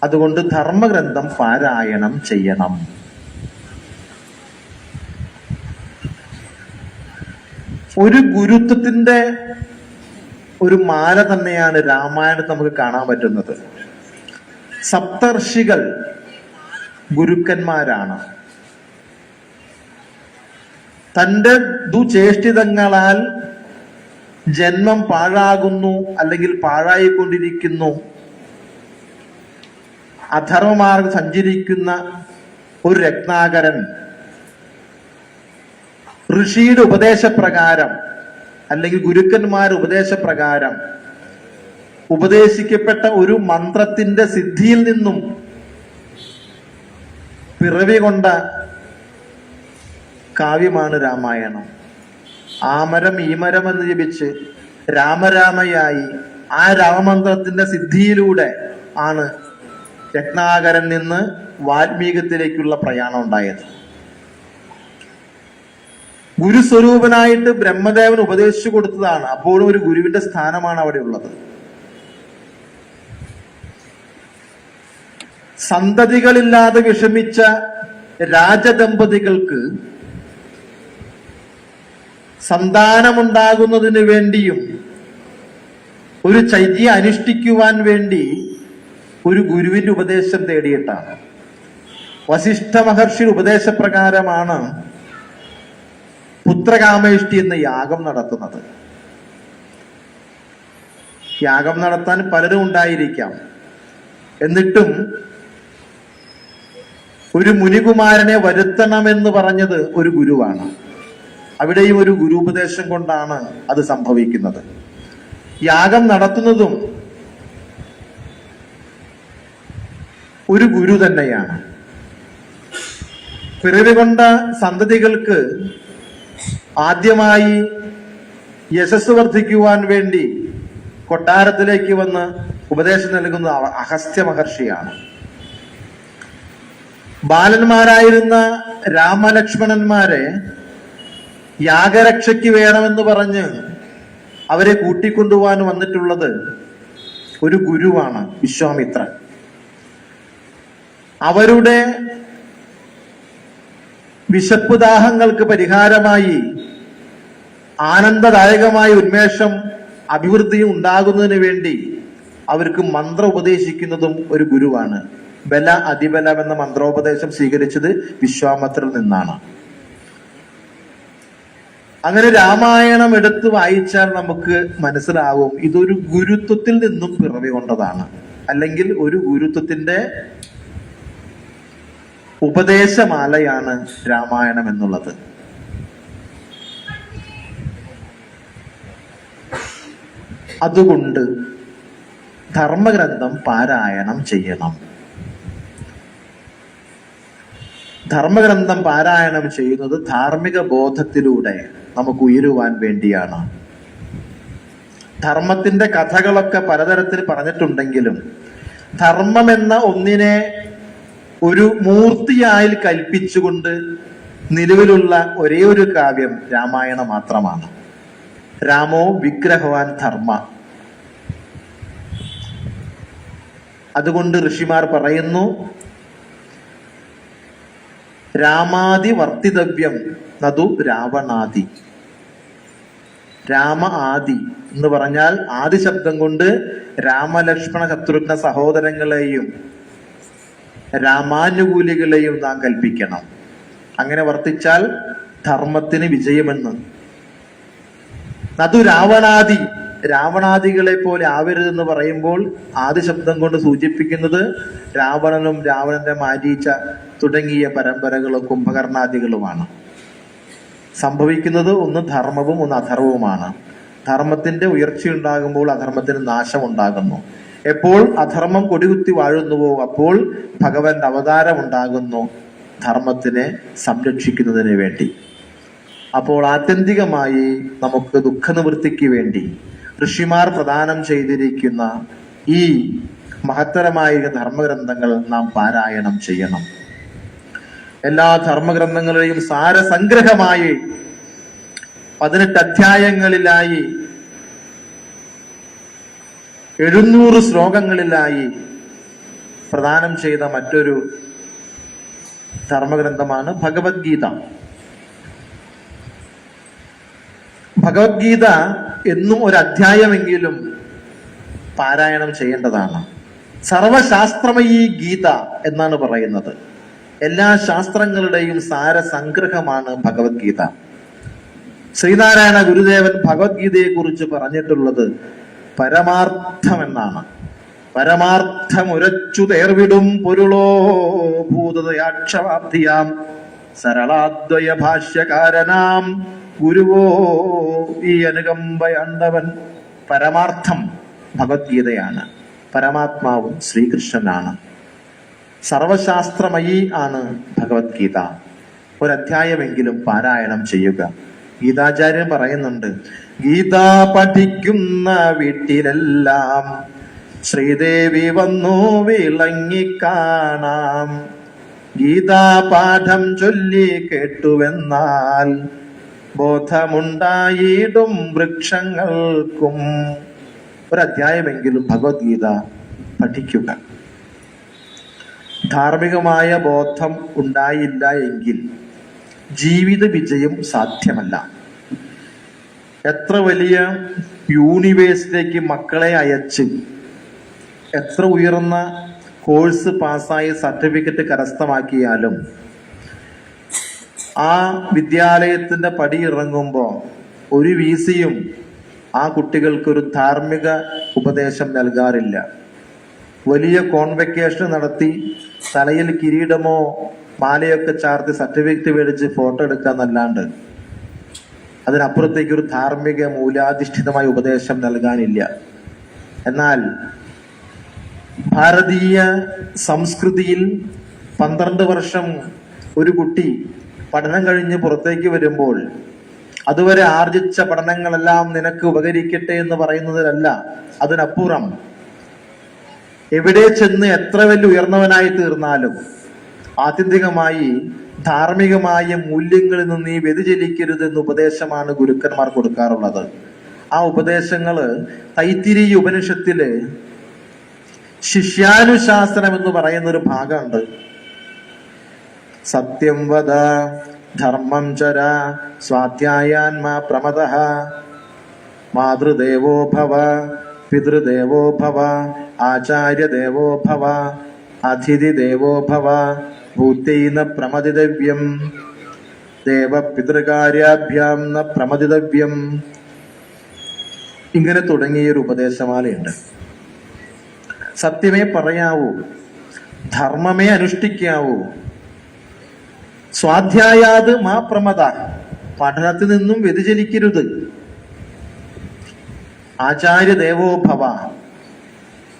അതുകൊണ്ട് ധർമ്മഗ്രന്ഥം പാരായണം ചെയ്യണം. ഒരു ഗുരുത്വത്തിന്റെ ഒരു മാല തന്നെയാണ് രാമായണത്തിൽ നമുക്ക് കാണാൻ പറ്റുന്നത്. സപ്തർഷികൾ ഗുരുക്കന്മാരാണ്. തന്റെ ദുചേഷ്ടിതങ്ങളാൽ ജന്മം പാഴാകുന്നു അല്ലെങ്കിൽ പാഴായിക്കൊണ്ടിരിക്കുന്നു, അധർമ്മമാർഗം സഞ്ചരിക്കുന്ന ഒരു രത്നാകരൻ ഋഷിയുടെ ഉപദേശപ്രകാരം അല്ലെങ്കിൽ ഗുരുക്കന്മാരുടെ ഉപദേശപ്രകാരം ഉപദേശിക്കപ്പെട്ട ഒരു മന്ത്രത്തിന്റെ സിദ്ധിയിൽ നിന്നും പിറവി കൊണ്ട കാവ്യമാണ് രാമായണം. ആമരം ഈമരം എന്ന് ജപിച്ച് രാമരാമയായി ആ രാമമന്ത്രത്തിന്റെ സിദ്ധിയിലൂടെ ആണ് രത്നാകരൻ നിന്ന് വാൽമീകത്തിലേക്കുള്ള പ്രയാണം ഉണ്ടായത്. ഗുരുസ്വരൂപനായിട്ട് ബ്രഹ്മദേവൻ ഉപദേശിച്ചു കൊടുത്തതാണ്. അപ്പോഴും ഒരു ഗുരുവിന്റെ സ്ഥാനമാണ് അവിടെ ഉള്ളത്. സന്തതികളില്ലാതെ വിഷമിച്ച രാജദമ്പതികൾക്ക് സന്താനമുണ്ടാകുന്നതിന് വേണ്ടിയും ഒരു ചര്യ അനുഷ്ഠിക്കുവാൻ വേണ്ടി ഒരു ഗുരുവിന്റെ ഉപദേശം തേടിയിട്ടാണ്. വസിഷ്ഠ മഹർഷിയുടെ ഉപദേശപ്രകാരമാണ് പുത്രകാമേഷ്ടി എന്ന യാഗം നടത്തുന്നത്. യാഗം നടത്താൻ പലരും ഉണ്ടായിരിക്കാം. എന്നിട്ടും ഒരു മുനികുമാരനെ വരുത്തണമെന്ന് പറഞ്ഞത് ഒരു ഗുരുവാണ്. അവിടെയും ഒരു ഗുരുപദേശം കൊണ്ടാണ് അത് സംഭവിക്കുന്നത്. യാഗം നടത്തുന്നതും ഒരു ഗുരു തന്നെയാണ്. പിറവി കൊണ്ട സന്തതികൾക്ക് ആദ്യമായി യശസ് വർദ്ധിക്കുവാൻ വേണ്ടി കൊട്ടാരത്തിലേക്ക് വന്ന് ഉപദേശം നൽകുന്ന അഗസ്ത്യ മഹർഷിയാണ്. ബാലന്മാരായിരുന്ന രാമലക്ഷ്മണന്മാരെ യാഗരക്ഷയ്ക്ക് വേണമെന്ന് പറഞ്ഞ് അവരെ കൂട്ടിക്കൊണ്ടുപോകാൻ വന്നിട്ടുള്ളത് ഒരു ഗുരുവാണ്, വിശ്വാമിത്രൻ. അവരുടെ വിശപ്പ് ദാഹങ്ങൾക്ക് പരിഹാരമായി ആനന്ദദായകമായ ഉന്മേഷം അഭിവൃദ്ധിയും ഉണ്ടാകുന്നതിന് വേണ്ടി അവർക്ക് മന്ത്രം ഉപദേശിക്കുന്നതും ഒരു ഗുരുവാണ്. ബല അതിബലം എന്ന മന്ത്രോപദേശം സ്വീകരിച്ചത് വിശ്വാമിത്രനിൽ നിന്നാണ്. അങ്ങനെ രാമായണം എടുത്ത് വായിച്ചാൽ നമുക്ക് മനസ്സിലാവും ഇതൊരു ഗുരുത്വത്തിൽ നിന്നും പിറവി കൊണ്ടതാണ്, അല്ലെങ്കിൽ ഒരു ഗുരുത്വത്തിന്റെ ഉപദേശമാലയാണ് രാമായണം എന്നുള്ളത്. അതുകൊണ്ട് ധർമ്മഗ്രന്ഥം പാരായണം ചെയ്യണം. ധർമ്മഗ്രന്ഥം പാരായണം ചെയ്യുന്നത് ധാർമ്മിക ബോധത്തിലൂടെ നമുക്ക് ഉയരുവാൻ വേണ്ടിയാണ്. ധർമ്മത്തിന്റെ കഥകളൊക്കെ പലതരത്തിൽ പറഞ്ഞിട്ടുണ്ടെങ്കിലും ധർമ്മം എന്ന ഒന്നിനെ ഒരു മൂർത്തിയായി കൽപ്പിച്ചുകൊണ്ട് നിലവിലുള്ള ഒരേ ഒരു കാവ്യം രാമായണം മാത്രമാണ്. രാമോ വിഗ്രഹവാൻ ധർമ്മ. അതുകൊണ്ട് ഋഷിമാർ പറയുന്നു, രാമാദി വർത്തിതവ്യം നതു രാവണാദി. രാമ ആദി എന്ന് പറഞ്ഞാൽ ആദി ശബ്ദം കൊണ്ട് രാമലക്ഷ്മണ ശത്രുഘ്ന സഹോദരങ്ങളെയും രാമാനുകൂലികളെയും നാം കൽപ്പിക്കണം. അങ്ങനെ വർത്തിച്ചാൽ ധർമ്മത്തിന് വിജയമെന്ന്. നതു രാവണാദി, രാവണാദികളെ പോലെ ആവരുതെന്ന് പറയുമ്പോൾ ആദി ശബ്ദം കൊണ്ട് സൂചിപ്പിക്കുന്നത് രാവണനും രാവണന്റെ മാരീച്ച തുടങ്ങിയ പരമ്പരകളും കുംഭകർണാദികളുമാണ്. സംഭവിക്കുന്നത് ഒന്ന് ധർമ്മവും ഒന്ന് അധർമ്മവുമാണ്. ധർമ്മത്തിന്റെ ഉയർച്ചയുണ്ടാകുമ്പോൾ അധർമ്മത്തിന് നാശമുണ്ടാകുന്നു. എപ്പോൾ അധർമ്മം കൊടികുത്തി വാഴുന്നുവോ അപ്പോൾ ഭഗവാന്റെ അവതാരം ഉണ്ടാകുന്നു ധർമ്മത്തിനെ സംരക്ഷിക്കുന്നതിന് വേണ്ടി. അപ്പോൾ ആത്യന്തികമായി നമുക്ക് ദുഃഖനിവൃത്തിക്ക് വേണ്ടി ഋഷിമാർ പ്രദാനം ചെയ്തിരിക്കുന്ന ഈ മഹത്തരമായ ധർമ്മഗ്രന്ഥങ്ങൾ നാം പാരായണം ചെയ്യണം. എല്ലാ ധർമ്മഗ്രന്ഥങ്ങളെയും സാരസംഗ്രഹമായി 18 അധ്യായങ്ങളിലായി 700 ശ്ലോകങ്ങളിലായി പ്രദാനം ചെയ്ത മറ്റൊരു ധർമ്മഗ്രന്ഥമാണ് ഭഗവത്ഗീത. ഭഗവത്ഗീത എന്നും ഒരു അധ്യായമെങ്കിലും പാരായണം ചെയ്യേണ്ടതാണ്. സർവശാസ്ത്രമയീ ഗീത എന്നാണ് പറയുന്നത്. എല്ലാ ശാസ്ത്രങ്ങളുടെയും സാരസംഗ്രഹമാണ് ഭഗവത്ഗീത. ശ്രീനാരായണ ഗുരുദേവൻ ഭഗവത്ഗീതയെ കുറിച്ച് പറഞ്ഞിട്ടുള്ളത് പരമാർത്ഥം എന്നാണ്. പരമാർത്ഥമുരച്ചു തേർവിടും പൊരുളോ ഭൂതദയാക്ഷവാബ്ധിയാം സരളാദ്വയ ഭാഷ്യകാരനാം ഗുരുവോ ഈ അനുകമ്പയണ്ടവൻ. പരമാർത്ഥം ഭഗവത്ഗീതയാണ്. പരമാത്മാവും ശ്രീകൃഷ്ണനാണ്. സർവശാസ്ത്രമയി ആണ് ഭഗവത്ഗീത. ഒരധ്യായമെങ്കിലും പാരായണം ചെയ്യുക. ഗീതാചാര്യൻ പറയുന്നുണ്ട്, ഗീത പഠിക്കുന്ന വീട്ടിലെല്ലാം ശ്രീദേവി വന്നു വിളങ്ങിക്കാണാം. ഗീതാ പാഠം ചൊല്ലി കേട്ടുവെന്നാൽ ബോധമുണ്ടായിടും വൃക്ഷങ്ങൾക്കും. ഒരധ്യായമെങ്കിലും ഭഗവത്ഗീത പഠിക്കുക. ധാർമ്മികമായ ബോധം ഉണ്ടായില്ല എങ്കിൽ ജീവിത വിജയം സാധ്യമല്ല. എത്ര വലിയ യൂണിവേഴ്സിറ്റിയിലേക്ക് മക്കളെ അയച്ച് എത്ര ഉയർന്ന കോഴ്സ് പാസ്സായി സർട്ടിഫിക്കറ്റ് കരസ്ഥമാക്കിയാലും ആ വിദ്യാലയത്തിന്റെ പടി ഇറങ്ങുമ്പോൾ ഒരു വിസിയും ആ കുട്ടികൾക്കൊരു ധാർമ്മിക ഉപദേശം നൽകാറില്ല. വലിയ കോൺവെക്കേഷൻ നടത്തി തലയിൽ കിരീടമോ മാലയൊക്കെ ചാർത്തി സർട്ടിഫിക്കറ്റ് മേടിച്ച് ഫോട്ടോ എടുക്കാന്നല്ലാണ്ട് അതിനപ്പുറത്തേക്ക് ഒരു ധാർമ്മിക മൂല്യാധിഷ്ഠിതമായ ഉപദേശം നൽകാനില്ല. എന്നാൽ ഭാരതീയ സംസ്കൃതിയിൽ 12 വർഷം ഒരു കുട്ടി പഠനം കഴിഞ്ഞ് പുറത്തേക്ക് വരുമ്പോൾ അതുവരെ ആർജിച്ച പഠനങ്ങളെല്ലാം നിനക്ക് ഉപകരിക്കട്ടെ എന്ന് പറയുന്നതിലല്ല, അതിനപ്പുറം എവിടെ ചെന്ന് എത്ര വലിയ ഉയർന്നവനായി തീർന്നാലും ആത്യന്തികമായി ധാർമ്മികമായ മൂല്യങ്ങളിൽ നിന്ന് നീ വ്യതിചലിക്കരുത് എന്ന ഉപദേശമാണ് ഗുരുക്കന്മാർ കൊടുക്കാറുള്ളത്. ആ ഉപദേശങ്ങള് തൈത്തിരീയ ഉപനിഷത്തില് ശിഷ്യാനുശാസനം എന്ന് പറയുന്ന ഒരു ഭാഗമുണ്ട്. സത്യം വദ ധർമ്മം ചര സ്വാധ്യായാൻമാ പ്രമദഃ മാതൃദേവോ ഭവ പിതൃദേവോ ഭവ ആചാര്യദേവോ ഭവ അതിഥി ദേവോ ഭവ ഭൂതൈന പ്രമദിതവ്യം ദേവ പിതൃകാര്യാഭ്യാം ന പ്രമദിതവ്യം. ഇങ്ങനെ തുടങ്ങിയൊരു ഉപദേശമാലയുണ്ട്. സത്യമേ പറയാവൂ, ധർമ്മമേ അനുഷ്ഠിക്കാവൂ, സ്വാധ്യായാത് മാ പ്രമദ, പഠനത്തിൽ നിന്നും വ്യതിചലിക്കരുത്, ആചാര്യദേവോ ഭവ,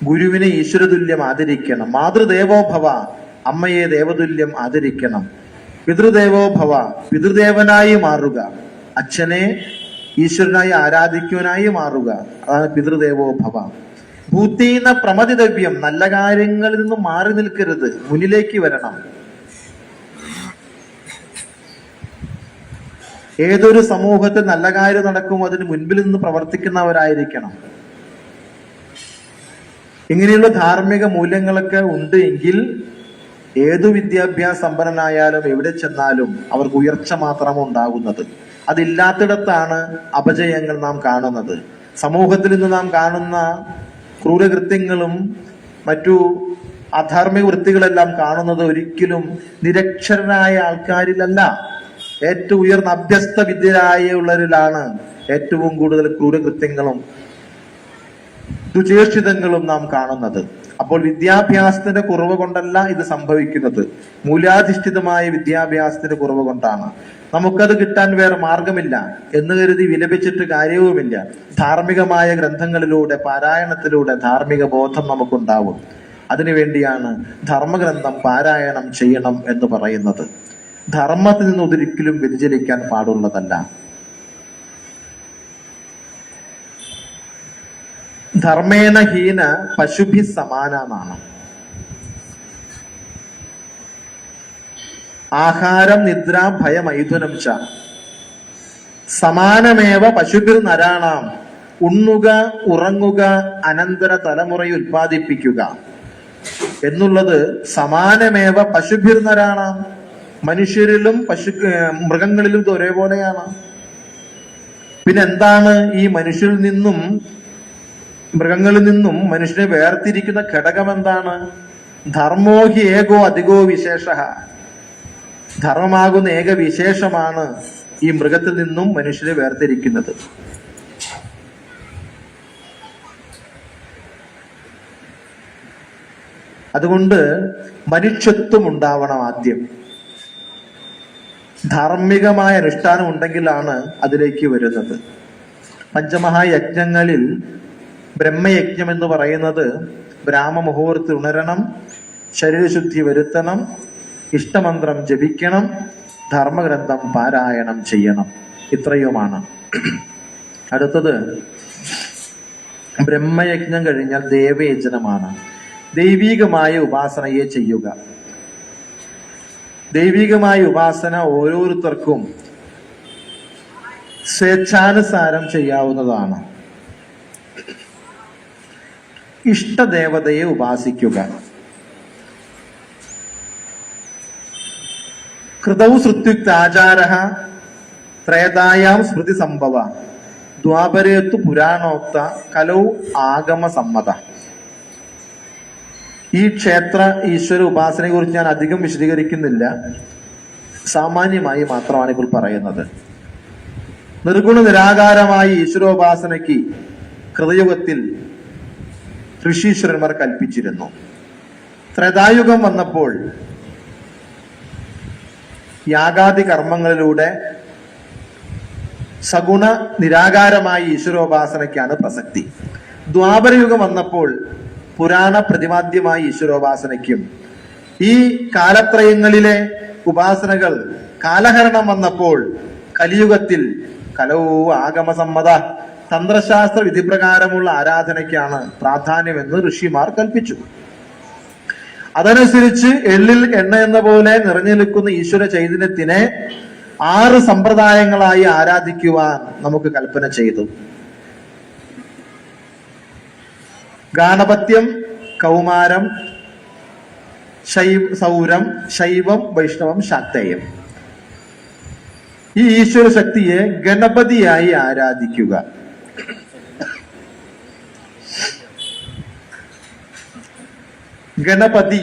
ഗുരുവിനെ ഈശ്വരതുല്യം ആദരിക്കണം, മാതൃദേവോ ഭവ, അമ്മയെ ദേവതുല്യം ആദരിക്കണം, പിതൃദേവോ ഭവ, പിതൃദേവനായി മാറുക, അച്ഛനെ ഈശ്വരനായി ആരാധിക്കുവാനായി മാറുക, അതാണ് പിതൃദേവോ ഭവ. ഭൂതീന പ്രമദിതവ്യം, നല്ല കാര്യങ്ങളിൽ നിന്നും മാറി നിൽക്കരുത്, മുന്നിലേക്ക് വരണം. ഏതൊരു സമൂഹത്തിൽ നല്ല കാര്യം നടക്കും അതിന് മുൻപിൽ നിന്ന് പ്രവർത്തിക്കുന്നവരായിരിക്കണം. ഇങ്ങനെയുള്ള ധാർമ്മിക മൂല്യങ്ങളൊക്കെ ഉണ്ട് എങ്കിൽ ഏതു വിദ്യാഭ്യാസ സമ്പന്നനായാലും എവിടെ ചെന്നാലും അവർക്ക് ഉയർച്ച മാത്രമാണ് ഉണ്ടാകുന്നത്. അതില്ലാത്തിടത്താണ് അപജയങ്ങൾ നാം കാണുന്നത്. സമൂഹത്തിൽ ഇന്ന് നാം കാണുന്ന ക്രൂരകൃത്യങ്ങളും മറ്റു അധാർമിക വൃത്തികളെല്ലാം കാണുന്നത് ഒരിക്കലും നിരക്ഷരരായ ആൾക്കാരിലല്ല, ഏറ്റവും ഉയർന്ന അഭ്യസ്ത വിദ്യരായുള്ളവരിലാണ് ഏറ്റവും കൂടുതൽ ക്രൂരകൃത്യങ്ങളും ദുചേഷ്ടിതങ്ങളും നാം കാണുന്നത്. അപ്പോൾ വിദ്യാഭ്യാസത്തിന്റെ കുറവ് കൊണ്ടല്ല ഇത് സംഭവിക്കുന്നത്, മൂല്യാധിഷ്ഠിതമായ വിദ്യാഭ്യാസത്തിന്റെ കുറവ് കൊണ്ടാണ്. നമുക്കത് കിട്ടാൻ വേറെ മാർഗമില്ല എന്ന് കരുതി വിലപിച്ചിട്ട് കാര്യവുമില്ല. ധാർമ്മികമായ ഗ്രന്ഥങ്ങളിലൂടെ, പാരായണത്തിലൂടെ ധാർമ്മിക ബോധം നമുക്കുണ്ടാവും. അതിനുവേണ്ടിയാണ് ധർമ്മഗ്രന്ഥം പാരായണം ചെയ്യണം എന്ന് പറയുന്നത്. ധർമ്മത്തിൽ നിന്ന് ഒരിക്കലും വ്യതിചലിക്കാൻ പാടുള്ളതല്ല. ധർമ്മേണ ഹീന പശുഭി സമാനാണ്. ആഹാരം നിദ്ര ഭയമൈഥുനം ച സമാനമേവ പശുഭിർ നരാണാം. ഉണ്ണുക, ഉറങ്ങുക, അനന്തര തലമുറയെ ഉത്പാദിപ്പിക്കുക എന്നുള്ളത് സമാനമേവ പശുഭിർ നരാണാം. മനുഷ്യരിലും മൃഗങ്ങളിലും ഇത് ഒരേപോലെയാണ്. പിന്നെന്താണ് ഈ മനുഷ്യരിൽ നിന്നും മൃഗങ്ങളിൽ നിന്നും മനുഷ്യനെ വേർതിരിക്കുന്ന ഘടകം എന്താണ്? ധർമ്മോഹി ഏകോ അധികോ വിശേഷ. ധർമ്മമാകുന്ന ഏക വിശേഷമാണ് ഈ മൃഗത്തിൽ നിന്നും മനുഷ്യനെ വേർതിരിക്കുന്നത്. അതുകൊണ്ട് മനുഷ്യത്വം ഉണ്ടാവണം. ആദ്യം ധാർമ്മികമായ അനുഷ്ഠാനം ഉണ്ടെങ്കിലാണ് അതിലേക്ക് വരുന്നത്. പഞ്ചമഹായജ്ഞങ്ങളിൽ ബ്രഹ്മയജ്ഞം എന്ന് പറയുന്നത് ബ്രാഹ്മമുഹൂർത്തത്തിൽ ഉണരണം, ശരീരശുദ്ധി വരുത്തണം, ഇഷ്ടമന്ത്രം ജപിക്കണം, ധർമ്മഗ്രന്ഥം പാരായണം ചെയ്യണം. ഇത്രയുമാണ്. അടുത്തത് ബ്രഹ്മയജ്ഞം കഴിഞ്ഞാൽ ദേവയജ്ഞമാണ്. ദൈവികമായ ഉപാസനയെ ചെയ്യുക. ദൈവികമായ ഉപാസന ഓരോരുത്തർക്കും സ്വേച്ഛാനുസാരം ചെയ്യാവുന്നതാണ്. ഇഷ്ടദേവതയെ ഉപാസിക്കുക. കൃതൗ ശ്രുത്യുക്ത ആചാരഃ ത്രേതായാം സ്മൃതി സംഭവ ദ്വാപരേത്തു പുരാണോക്ത കലൗ ആഗമ സമ്മത. ഈ ക്ഷേത്ര ഈശ്വര ഉപാസനയെ കുറിച്ച് ഞാൻ അധികം വിശദീകരിക്കുന്നില്ല, സാമാന്യമായി മാത്രമാണ് ഇപ്പോൾ പറയുന്നത്. നിർഗുണ നിരാകാരമായ ഈശ്വരോപാസനയ്ക്ക് കൃതയുഗത്തിൽ ഋഷീശ്വരന്മാർ കൽപ്പിച്ചിരുന്നു. ത്രേതായുഗം വന്നപ്പോൾ യാഗാദി കർമ്മങ്ങളിലൂടെ സഗുണ നിരാകാരമായ ഈശ്വരോപാസനയ്ക്കാണ് പ്രസക്തി. ദ്വാപരയുഗം വന്നപ്പോൾ പുരാണ പ്രതിപാദ്യമായ ഈശ്വരോപാസനയ്ക്കും, ഈ കാലത്രയങ്ങളിലെ ഉപാസനകൾ കാലഹരണം വന്നപ്പോൾ കലിയുഗത്തിൽ കലോ ആഗമസമ്മത തന്ത്രശാസ്ത്ര വിധിപ്രകാരമുള്ള ആരാധനയ്ക്കാണ് പ്രാധാന്യമെന്ന് ഋഷിമാർ കൽപ്പിച്ചു. അതനുസരിച്ച് എള്ളിൽ എണ്ണ എന്ന പോലെ നിറഞ്ഞു നിൽക്കുന്ന ഈശ്വര ചൈതന്യത്തിനെ 6 സമ്പ്രദായങ്ങളായി ആരാധിക്കുവാൻ നമുക്ക് കൽപ്പന ചെയ്തു. ഗാണപത്യം, കൗമാരം, സൗരം, ശൈവം, വൈഷ്ണവം, ശാക്തേയം. ഈ ഈശ്വര ശക്തിയെ ഗണപതിയായി ആരാധിക്കുക. ഗണപതി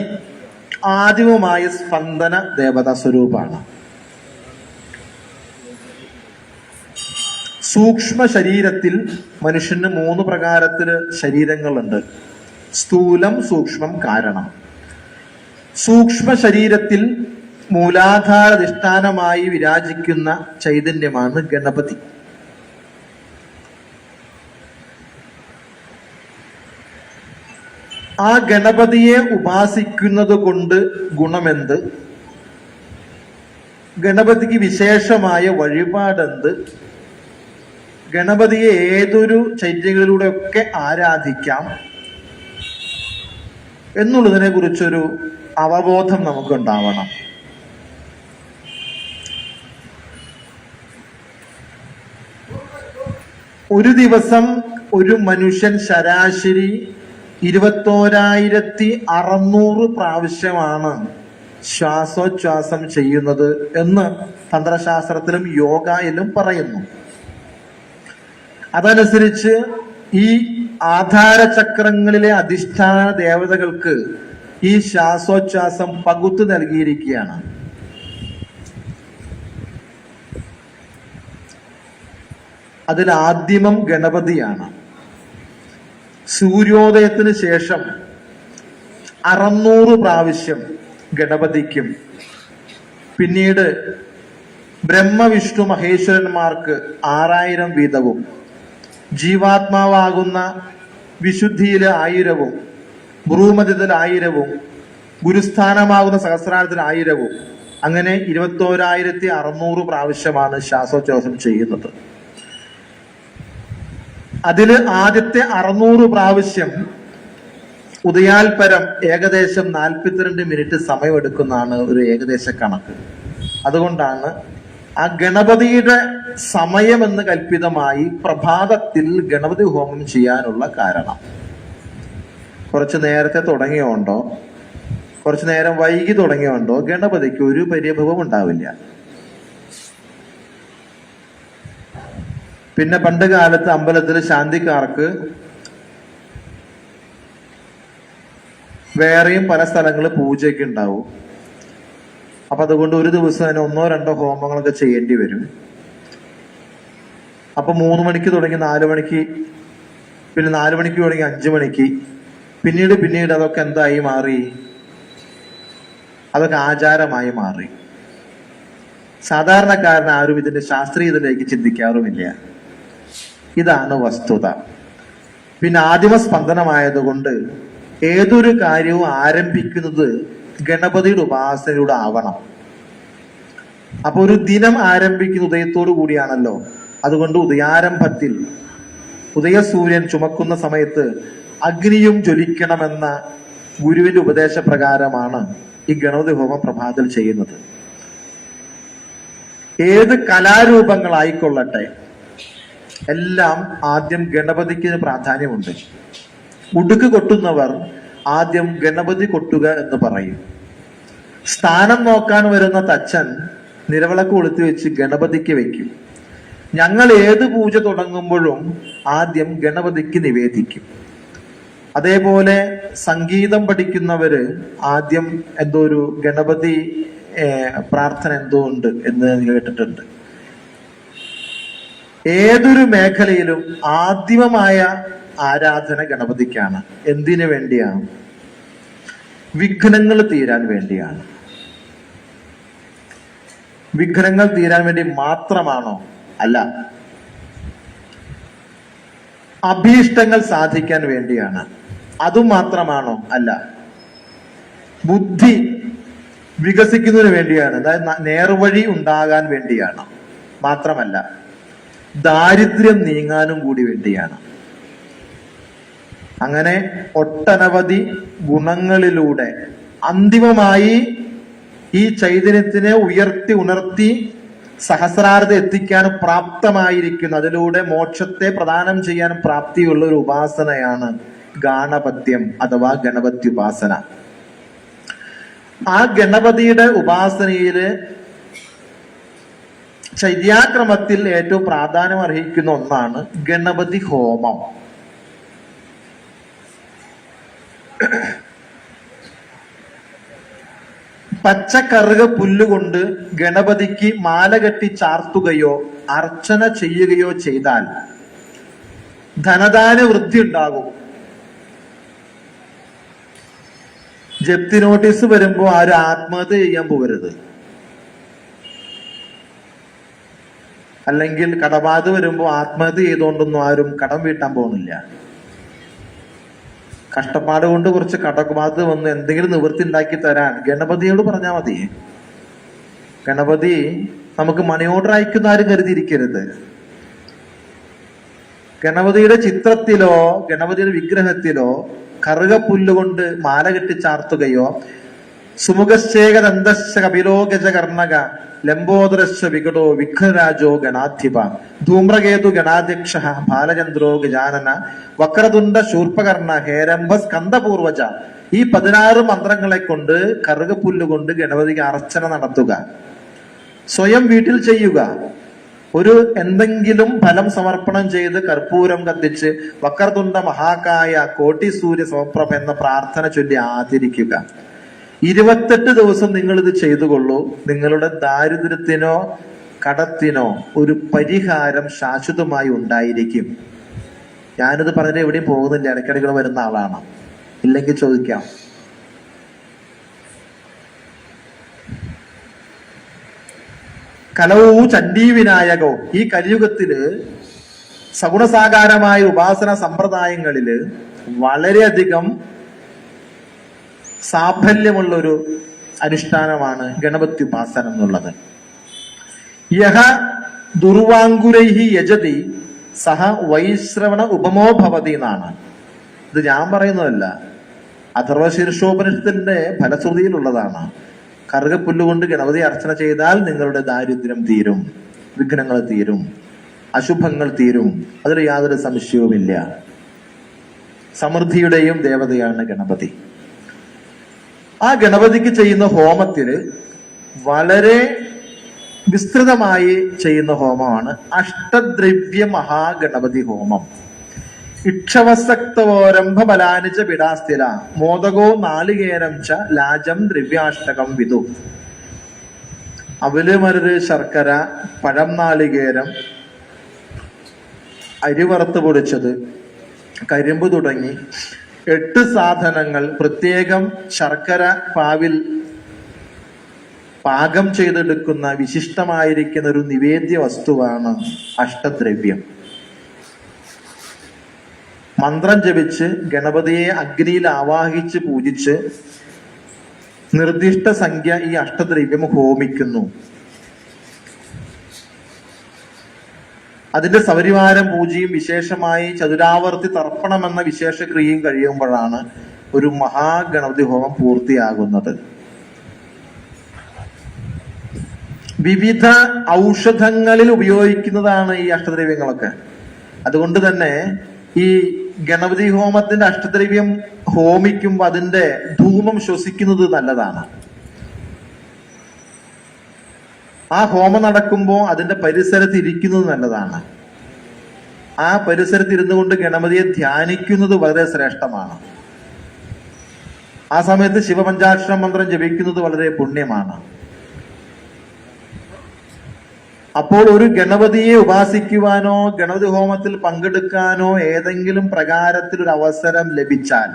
ആദിമമായ സ്പന്ദന ദേവതാ സ്വരൂപമാണ്. സൂക്ഷ്മ ശരീരത്തിൽ മനുഷ്യന് 3 പ്രകാരത്തില് ശരീരങ്ങളുണ്ട്. സ്ഥൂലം, സൂക്ഷ്മം, കാരണം. സൂക്ഷ്മ ശരീരത്തിൽ മൂലാധാരാധിഷ്ഠാനമായി വിരാജിക്കുന്ന ചൈതന്യമാണ് ഗണപതി. ആ ഗണപതിയെ ഉപാസിക്കുന്നത് കൊണ്ട് ഗുണമെന്ത്? ഗണപതിക്ക് വിശേഷമായ വഴിപാടെന്ത്? ഗണപതിയെ ഏതൊരു ചൈത്യങ്ങളിലൂടെ ഒക്കെ ആരാധിക്കാം എന്നുള്ളതിനെ കുറിച്ചൊരു അവബോധം നമുക്കുണ്ടാവണം. ഒരു ദിവസം ഒരു മനുഷ്യൻ ശരാശരി 21,600 പ്രാവശ്യമാണ് ശ്വാസോച്ഛ്വാസം ചെയ്യുന്നത് എന്ന് തന്ത്രശാസ്ത്രത്തിലും യോഗയിലും പറയുന്നു. അതനുസരിച്ച് ഈ ആധാരചക്രങ്ങളിലെ അധിഷ്ഠാന ദേവതകൾക്ക് ഈ ശ്വാസോച്ഛ്വാസം പകുത്തു നൽകിയിരിക്കുകയാണ്. അതിൽ ആദ്യമം ഗണപതിയാണ്. സൂര്യോദയത്തിന് ശേഷം 600 പ്രാവശ്യം ഗണപതിക്കും, പിന്നീട് ബ്രഹ്മവിഷ്ണു മഹേശ്വരന്മാർക്ക് 6000 വീതവും, ജീവാത്മാവാകുന്ന വിശുദ്ധിയിലെ 1000-ഉം, ഭ്രൂമധ്യത്തിൽ 1000-ഉം, ഗുരുസ്ഥാനമാകുന്ന സഹസ്രാരത്തിൽ 1000-ഉം, അങ്ങനെ 21,600 പ്രാവശ്യമാണ് ശ്വാസോച്ഛ്വാസം ചെയ്യുന്നത്. അതില് ആദ്യത്തെ 600 പ്രാവശ്യം ഉദയാൽപരം ഏകദേശം 42 മിനിറ്റ് സമയമെടുക്കുന്നതാണ് ഒരു ഏകദേശ കണക്ക്. അതുകൊണ്ടാണ് ആ ഗണപതിയുടെ സമയമെന്ന് കൽപ്പിതമായി പ്രഭാതത്തിൽ ഗണപതി ഹോമം ചെയ്യാനുള്ള കാരണം. കുറച്ചു നേരത്തെ തുടങ്ങിയോണ്ടോ കുറച്ചു നേരം വൈകി തുടങ്ങിയോണ്ടോ ഗണപതിക്ക് ഒരു പരിഭവം ഉണ്ടാവില്ല. പിന്നെ പണ്ട് കാലത്ത് അമ്പലത്തിൽ ശാന്തിക്കാർക്ക് വേറെയും പല സ്ഥലങ്ങളിൽ പൂജയൊക്കെ ഉണ്ടാവും. അപ്പൊ അതുകൊണ്ട് ഒരു ദിവസം തന്നെ 1-2 ഹോമങ്ങളൊക്കെ ചെയ്യേണ്ടി വരും. അപ്പൊ 3 മണിക്ക് തുടങ്ങി 4 മണിക്ക്, പിന്നെ 4 മണിക്ക് തുടങ്ങി 5 മണിക്ക്, പിന്നീട് അതൊക്കെ എന്തായി മാറി? അതൊക്കെ ആചാരമായി മാറി. സാധാരണക്കാരൻ ആരും ഇതിന്റെ ശാസ്ത്രീയതയിലേക്ക് ചിന്തിക്കാറുമില്ല. ഇതാണ് വസ്തുത. പിന്നെ ആദിമ സ്പന്ദനമായതുകൊണ്ട് ഏതൊരു കാര്യവും ആരംഭിക്കുന്നത് ഗണപതിയുടെ ഉപാസനയിലൂടെ ആവണം. അപ്പൊ ഒരു ദിനം ആരംഭിക്കുന്ന ഉദയത്തോടു കൂടിയാണല്ലോ. അതുകൊണ്ട് ഉദയാരംഭത്തിൽ ഉദയസൂര്യൻ ചുമക്കുന്ന സമയത്ത് അഗ്നിയും ജ്വലിക്കണമെന്ന ഗുരുവിന്റെ ഉപദേശപ്രകാരമാണ് ഈ ഗണപതി ഹോമം പ്രഭാതത്തിൽ ചെയ്യുന്നത്. ഏത് കലാരൂപങ്ങളായിക്കൊള്ളട്ടെ, എല്ലാം ആദ്യം ഗണപതിക്ക് പ്രാധാന്യമുണ്ട്. ഉടുക്ക് കൊട്ടുന്നവർ ആദ്യം ഗണപതി കൊട്ടുക എന്ന് പറയും. സ്ഥാനം നോക്കാൻ വരുന്ന തച്ചൻ നിലവിളക്ക് കൊളുത്തി വെച്ച് ഗണപതിക്ക് വെക്കും. ഞങ്ങൾ ഏത് പൂജ തുടങ്ങുമ്പോഴും ആദ്യം ഗണപതിക്ക് നിവേദിക്കും. അതേപോലെ സംഗീതം പഠിക്കുന്നവര് ആദ്യം എന്തോ ഒരു ഗണപതി പ്രാർത്ഥന എന്തോ ഉണ്ട് എന്ന് കേട്ടിട്ടുണ്ട്. ഏതൊരു മേഖലയിലും ആദിമമായ ആരാധന ഗണപതിക്കാണ്. എന്തിനു വേണ്ടിയാണ്? വിഘ്നങ്ങൾ തീരാൻ വേണ്ടിയാണ്. വിഘ്നങ്ങൾ തീരാൻ വേണ്ടി മാത്രമാണോ? അല്ല. അഭീഷ്ടങ്ങൾ സാധിക്കാൻ വേണ്ടിയാണ്. അതുമാത്രമാണോ? അല്ല. ബുദ്ധി വികസിക്കുന്നതിന് വേണ്ടിയാണ്. അതായത് നേർവഴി ഉണ്ടാകാൻ വേണ്ടിയാണ്. മാത്രമല്ല, ദാരിദ്ര്യം നീങ്ങാനും കൂടി വേണ്ടിയാണ്. അങ്ങനെ ഒട്ടനവധി ഗുണങ്ങളിലൂടെ അന്തിമമായി ഈ ചൈതന്യത്തിനെ ഉണർത്തി സഹസ്രാരത എത്തിക്കാൻ പ്രാപ്തമായിരിക്കുന്ന, അതിലൂടെ മോക്ഷത്തെ പ്രദാനം ചെയ്യാൻ പ്രാപ്തിയുള്ള ഒരു ഉപാസനയാണ് ഗാണപത്യം അഥവാ ഗണപതി ഉപാസന. ആ ഗണപതിയുടെ ഉപാസനയില് ചര്യാക്രമത്തിൽ ഏറ്റവും പ്രാധാന്യം അർഹിക്കുന്ന ഒന്നാണ് ഗണപതി ഹോമം. പച്ചക്കറുക പുല്ലുകൊണ്ട് ഗണപതിക്ക് മാല കെട്ടി ചാർത്തുകയോ അർച്ചന ചെയ്യുകയോ ചെയ്താൽ ധനദാന വൃദ്ധി ഉണ്ടാകും. ജപ്തി നോട്ടീസ് വരുമ്പോ ആരും ആത്മഹത്യ ചെയ്യാൻ പോകരുത്. അല്ലെങ്കിൽ കടബാധ വരുമ്പോ ആത്മഹത്യ ചെയ്തുകൊണ്ടൊന്നും ആരും കടം വീട്ടാൻ പോകുന്നില്ല. കഷ്ടപ്പാട് കൊണ്ട് കുറച്ച് കടബാധ വന്ന് എന്തെങ്കിലും നിവൃത്തി ഉണ്ടാക്കി തരാൻ ഗണപതിയോട് പറഞ്ഞാൽ മതി. ഗണപതി നമുക്ക് മണി ഓർഡർ അയക്കുന്ന ആരും കരുതിയിരിക്കരുത്. ഗണപതിയുടെ ചിത്രത്തിലോ ഗണപതിയുടെ വിഗ്രഹത്തിലോ കറുകപ്പുല്ലുകൊണ്ട് മാല കെട്ടി ചാർത്തുകയോ സുമുഖശ്ചേകദന്തശ്ച കപിലോ ഗജകർണക ലംബോദരശ്ച വികടോ വിഘ്നരാജോ ഗണാധിപ ധൂമ്രകേതു ഗണാധ്യക്ഷ ബാലചന്ദ്രോ ഗജാനന വക്രതുണ്ട ശൂർപ്പകർണ ഹേരംഭ സ്കന്ദപൂർവജ. ഈ 16 മന്ത്രങ്ങളെ കൊണ്ട് കറുകപ്പുല്ലുകൊണ്ട് ഗണപതിക്ക് അർച്ചന നടത്തുക. സ്വയം വീട്ടിൽ ചെയ്യുക. ഒരു എന്തെങ്കിലും ഫലം സമർപ്പണം ചെയ്ത് കർപ്പൂരം കത്തിച്ച് വക്രതുണ്ട മഹാകായ കോട്ടി സൂര്യ സമപ്രഭ എന്ന പ്രാർത്ഥന ചൊല്ലി ആദരിക്കുക. 28 ദിവസം നിങ്ങൾ ഇത് ചെയ്തുകൊള്ളൂ. നിങ്ങളുടെ ദാരിദ്ര്യത്തിനോ കടത്തിനോ ഒരു പരിഹാരം ശാശ്വതമായി ഉണ്ടായിരിക്കും. ഞാനിത് പറഞ്ഞിട്ട് എവിടെയും പോകുന്നില്ല, ഇടയ്ക്കിടയ്ക്ക് വരുന്ന ആളാണ്. ഇല്ലെങ്കിൽ ചോദിക്കാം. കലവൂ ചണ്ഡീ വിനായകോ. ഈ കലിയുഗത്തില് സഗുണസാകാരമായ ഉപാസന സമ്പ്രദായങ്ങളില് വളരെയധികം സാഫല്യമുള്ള ഒരു അനുഷ്ഠാനമാണ് ഗണപതി ഉപാസന എന്നുള്ളത്. യഹ ദുർവാങ്കുരൈഹി യജതി സഹ വൈശ്രവണ ഉപമോ ഭവതി എന്നാണ്. ഇത് ഞാൻ പറയുന്നതല്ല, അഥർവശീർഷോപനിഷത്തിന്റെ ഫലശ്രുതിയിലുള്ളതാണ്. കറുകപ്പുല്ലുകൊണ്ട് ഗണപതി അർച്ചന ചെയ്താൽ നിങ്ങളുടെ ദാരിദ്ര്യം തീരും, വിഘ്നങ്ങൾ തീരും, അശുഭങ്ങൾ തീരും. അതിൽ യാതൊരു സംശയവുമില്ല. സമൃദ്ധിയുടെയും ദേവതയാണ് ഗണപതി. ആ ഗണപതിക്ക് ചെയ്യുന്ന ഹോമത്തില് വളരെ വിസ്തൃതമായി ചെയ്യുന്ന ഹോമമാണ് അഷ്ടദ്രവ്യ മഹാഗണപതി ഹോമം. ഇക്ഷവസക്തവോരംഭ ബലാനിച്ച പിടാസ്ഥിര മോദകോ നാളികേരം ച ലാജം ദ്രവ്യാഷ്ടകം വിദു. അവല്, മരുത്, ശർക്കര, പഴം, നാളികേരം, അരി വറുത്ത് പൊടിച്ചത്, കരിമ്പ് തുടങ്ങി 8 സാധനങ്ങൾ പ്രത്യേകം ശർക്കര പാവിൽ പാകം ചെയ്തെടുക്കുന്ന വിശിഷ്ടമായിരിക്കുന്ന ഒരു നിവേദ്യ വസ്തുവാണ് അഷ്ടദ്രവ്യം. മന്ത്രം ജപിച്ച് ഗണപതിയെ അഗ്നിയിൽ ആവാഹിച്ച് പൂജിച്ച് നിർദ്ദിഷ്ട സംഖ്യ ഈ അഷ്ടദ്രവ്യം ഹോമിക്കുന്നു. അതിന്റെ സപരിവാരം പൂജയും വിശേഷമായി ചതുരാവർത്തി തർപ്പണം എന്ന വിശേഷ ക്രിയയും കഴിയുമ്പോഴാണ് ഒരു മഹാഗണപതി ഹോമം പൂർത്തിയാകുന്നത്. വിവിധ ഔഷധങ്ങളിൽ ഉപയോഗിക്കുന്നതാണ് ഈ അഷ്ടദ്രവ്യങ്ങളൊക്കെ. അതുകൊണ്ട് തന്നെ ഈ ഗണപതി ഹോമത്തിന്റെ അഷ്ടദ്രവ്യം ഹോമിക്കുമ്പോൾ അതിന്റെ ധൂമം ശ്വസിക്കുന്നത് നല്ലതാണ്. ആ ഹോമം നടക്കുമ്പോൾ അതിന്റെ പരിസരത്ത് ഇരിക്കുന്നത് നല്ലതാണ്. ആ പരിസരത്ത് ഇരുന്നു കൊണ്ട് ഗണപതിയെ ധ്യാനിക്കുന്നത് വളരെ ശ്രേഷ്ഠമാണ്. ആ സമയത്ത് ശിവപഞ്ചാക്ഷര മന്ത്രം ജപിക്കുന്നത് വളരെ പുണ്യമാണ്. അപ്പോൾ ഒരു ഗണപതിയെ ഉപാസിക്കുവാനോ ഗണപതി ഹോമത്തിൽ പങ്കെടുക്കാനോ ഏതെങ്കിലും പ്രകാരത്തിൽ ഒരു അവസരം ലഭിച്ചാൽ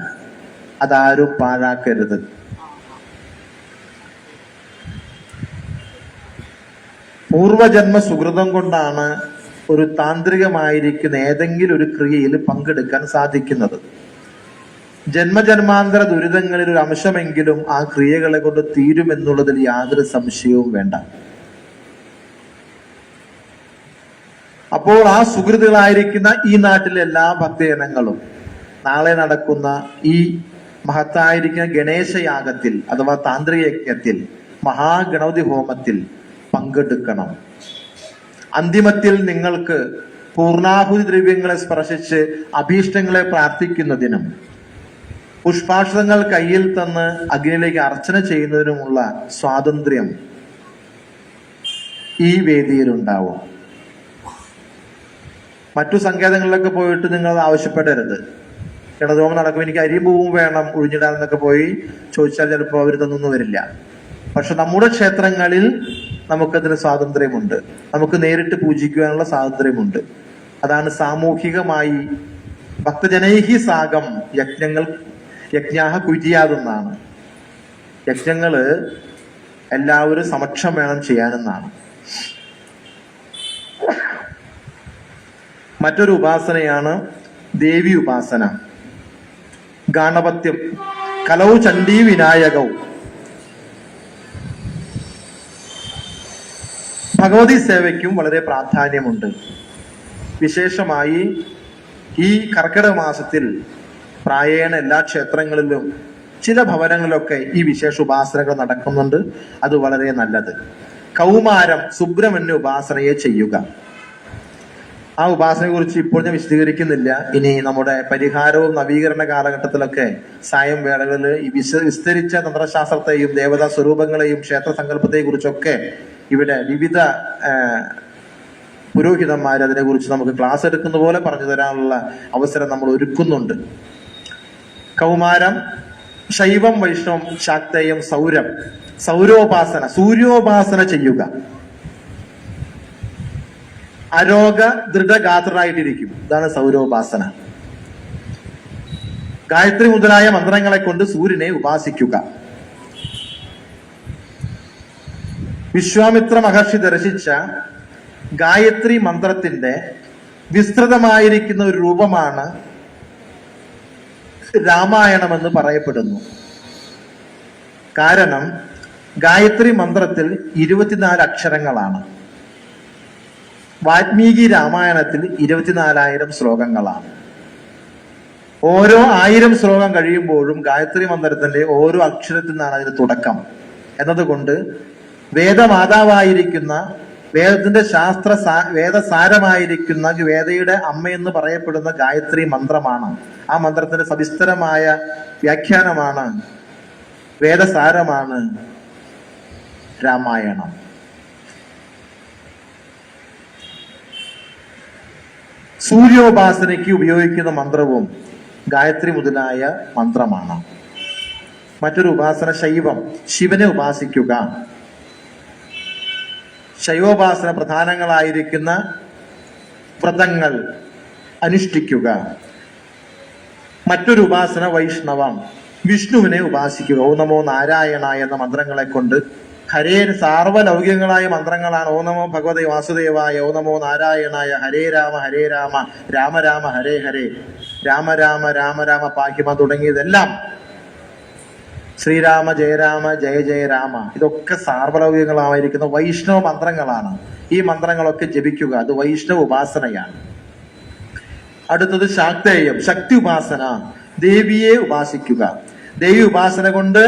അതാരും പാഴാക്കരുത്. പൂർവജന്മ സുഹൃതം കൊണ്ടാണ് ഒരു താന്ത്രികമായിരിക്കുന്ന ഏതെങ്കിലും ഒരു ക്രിയയിൽ പങ്കെടുക്കാൻ സാധിക്കുന്നത്. ജന്മജന്മാന്തര ദുരിതങ്ങളിൽ ഒരു അംശമെങ്കിലും ആ ക്രിയകളെ കൊണ്ട് തീരുമെന്നുള്ളതിൽ യാതൊരു സംശയവും വേണ്ട. അപ്പോൾ ആ സുഹൃത്തുക്കളായിരിക്കുന്ന ഈ നാട്ടിലെ എല്ലാ ഭക്തജനങ്ങളും നാളെ നടക്കുന്ന ഈ മഹത്തായിരിക്കുന്ന ഗണേശയാഗത്തിൽ അഥവാ താന്ത്രിക യജ്ഞത്തിൽ മഹാഗണപതി ഹോമത്തിൽ പങ്കെടുക്കണം. അന്തിമത്തിൽ നിങ്ങൾക്ക് പൂർണാഹുതി ദ്രവ്യങ്ങളെ സ്പർശിച്ച് അഭീഷ്ടങ്ങളെ പ്രാർത്ഥിക്കുന്നതിനും പുഷ്പാക്ഷതങ്ങൾ കയ്യിൽ തന്ന് അഗ്നിയിലേക്ക് അർച്ചന ചെയ്യുന്നതിനുമുള്ള സ്വാതന്ത്ര്യം ഈ വേദിയിലുണ്ടാവും. മറ്റു സങ്കേതങ്ങളിലൊക്കെ പോയിട്ട് നിങ്ങൾ ആവശ്യപ്പെടരുത്. ഗണഹോമം നടക്കും, എനിക്ക് അരിയും പൂവും വേണം ഒഴിഞ്ഞിടാനെന്നൊക്കെ പോയി ചോദിച്ചാൽ ചിലപ്പോൾ അവർ തന്നൊന്നും വരില്ല. പക്ഷെ നമ്മുടെ ക്ഷേത്രങ്ങളിൽ നമുക്കതിന് സ്വാതന്ത്ര്യമുണ്ട്. നമുക്ക് നേരിട്ട് പൂജിക്കുവാനുള്ള സ്വാതന്ത്ര്യമുണ്ട്. അതാണ് സാമൂഹികമായി ഭക്തജനൈഹി സാഗം യജ്ഞാഹ കുര്യാതെന്നാണ്. യജ്ഞങ്ങള് എല്ലാവരും സമക്ഷം വേണം ചെയ്യാനെന്നാണ്. മറ്റൊരു ഉപാസനയാണ് ദേവി ഉപാസന. ഗാണപത്യം കലൗ ചണ്ഡീ വിനായകവും. ഭഗവതി സേവയ്ക്കും വളരെ പ്രാധാന്യമുണ്ട്. വിശേഷമായി ഈ കർക്കിടക മാസത്തിൽ പ്രായേണ എല്ലാ ക്ഷേത്രങ്ങളിലും ചില ഭവനങ്ങളിലൊക്കെ ഈ വിശേഷ ഉപാസനകൾ നടക്കുന്നുണ്ട്. അത് വളരെ നല്ലത്. കൗമാരം സുബ്രഹ്മണ്യ ഉപാസനയെ ചെയ്യുക. ആ ഉപാസനയെ കുറിച്ച് ഇപ്പോൾ ഞാൻ വിശദീകരിക്കുന്നില്ല. ഇനി നമ്മുടെ പരിഹാരവും നവീകരണ കാലഘട്ടത്തിലൊക്കെ സായം വേളകളിൽ ഈ വിസ്തരിച്ച തന്ത്രശാസ്ത്രത്തെയും ദേവതാ സ്വരൂപങ്ങളെയും ക്ഷേത്ര സങ്കല്പത്തെയും കുറിച്ചൊക്കെ ഇവിടെ വിവിധ പുരോഹിതന്മാർ അതിനെ കുറിച്ച് നമുക്ക് ക്ലാസ് എടുക്കുന്ന പോലെ പറഞ്ഞു തരാനുള്ള അവസരം നമ്മൾ ഒരുക്കുന്നുണ്ട്. കൗമാരം ശൈവം, വൈഷ്ണവം, ശാക്തേയം, സൗരം, സൗരോപാസന, സൂര്യോപാസന ചെയ്യുക. അരോഗ ദൃഢഗാത്രനായിട്ടിരിക്കും. ഇതാണ് സൗരോപാസന. ഗായത്രി മുതലായ മന്ത്രങ്ങളെ കൊണ്ട് സൂര്യനെ ഉപാസിക്കുക. വിശ്വാമിത്ര മഹർഷി ദർശിച്ച ഗായത്രി മന്ത്രത്തിന്റെ വിസ്തൃതമായിരിക്കുന്ന ഒരു രൂപമാണ് രാമായണമെന്ന് പറയപ്പെടുന്നു. കാരണം ഗായത്രി മന്ത്രത്തിൽ 24 അക്ഷരങ്ങളാണ്. വാൽമീകി രാമായണത്തിൽ 24,000 ശ്ലോകങ്ങളാണ്. ഓരോ 1000 ശ്ലോകം കഴിയുമ്പോഴും ഗായത്രി മന്ത്രത്തിന്റെ ഓരോ അക്ഷരത്തിൽ നിന്നാണ് അതിന് തുടക്കം. എന്നതുകൊണ്ട് വേദമാതാവായിരിക്കുന്ന, വേദത്തിന്റെ വേദസാരമായിരിക്കുന്ന, വേദയുടെ അമ്മയെന്ന് പറയപ്പെടുന്ന ഗായത്രി മന്ത്രമാണ്. ആ മന്ത്രത്തിന്റെ സവിസ്തരമായ വ്യാഖ്യാനമാണ്, വേദസാരമാണ് രാമായണം. സൂര്യോപാസനയ്ക്ക് ഉപയോഗിക്കുന്ന മന്ത്രവും ഗായത്രി മുതലായ മന്ത്രമാണ്. മറ്റൊരു ഉപാസന ശൈവം, ശിവനെ ഉപാസിക്കുക. ശൈവോപാസന പ്രധാനങ്ങളായിരിക്കുന്ന വ്രതങ്ങൾ അനുഷ്ഠിക്കുക. മറ്റൊരു ഉപാസന വൈഷ്ണവം, വിഷ്ണുവിനെ ഉപാസിക്കുക. ഓ നമോ നാരായണായ എന്ന മന്ത്രങ്ങളെ കൊണ്ട് ഹരേ, സാർവലൗകികങ്ങളായ മന്ത്രങ്ങളാണ്. ഓ നമോ ഭഗവതേ വാസുദേവായ, ഓ നമോ നാരായണായ, ഹരേ രാമ രാമ രാമ ഹരേ ഹരേ, രാമ രാമ രാമ രാമ പാഹിമ തുടങ്ങിയതെല്ലാം ശ്രീരാമ ജയരാമ ജയ ജയ രാമ. ഇതൊക്കെ സാർവലൗകികങ്ങളായിരിക്കുന്ന വൈഷ്ണവ മന്ത്രങ്ങളാണ്. ഈ മന്ത്രങ്ങളൊക്കെ ജപിക്കുക. അത് വൈഷ്ണവ ഉപാസനയാണ്. അടുത്തത് ശാക്തേയം, ശക്തി ഉപാസന, ദേവിയെ ഉപാസിക്കുക. ദേവി ഉപാസന കൊണ്ട്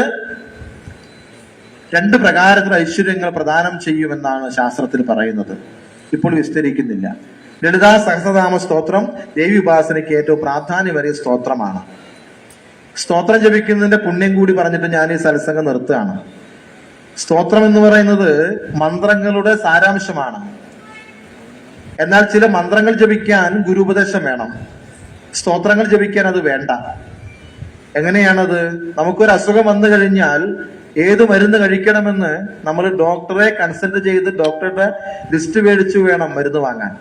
2 പ്രകാരത്തിൽ ഐശ്വര്യങ്ങൾ പ്രദാനം ചെയ്യുമെന്നാണ് ശാസ്ത്രത്തിൽ പറയുന്നത്. ഇപ്പോൾ വിസ്തരിക്കുന്നില്ല. ലളിതാ സഹസ്രനാമ സ്തോത്രം ദേവി ഉപാസനയ്ക്ക് ഏറ്റവും പ്രാധാന്യമേറിയ സ്തോത്രമാണ്. സ്തോത്രം ജപിക്കുന്നതിന്റെ പുണ്യം കൂടി പറഞ്ഞിട്ട് ഞാൻ ഈ സത്സംഗം നിർത്തുകയാണ്. സ്തോത്രം എന്ന് പറയുന്നത് മന്ത്രങ്ങളുടെ സാരാംശമാണ്. എന്നാൽ ചില മന്ത്രങ്ങൾ ജപിക്കാൻ ഗുരുപദേശം വേണം. സ്തോത്രങ്ങൾ ജപിക്കാൻ അത് വേണ്ട. എങ്ങനെയാണത്? നമുക്കൊരു അസുഖം വന്നു കഴിഞ്ഞാൽ ഏത് മരുന്ന് കഴിക്കണമെന്ന് നമ്മൾ ഡോക്ടറെ കൺസൾട്ട് ചെയ്ത് ഡോക്ടറുടെ ലിസ്റ്റ് മേടിച്ചു വേണം മരുന്ന് വാങ്ങാൻ.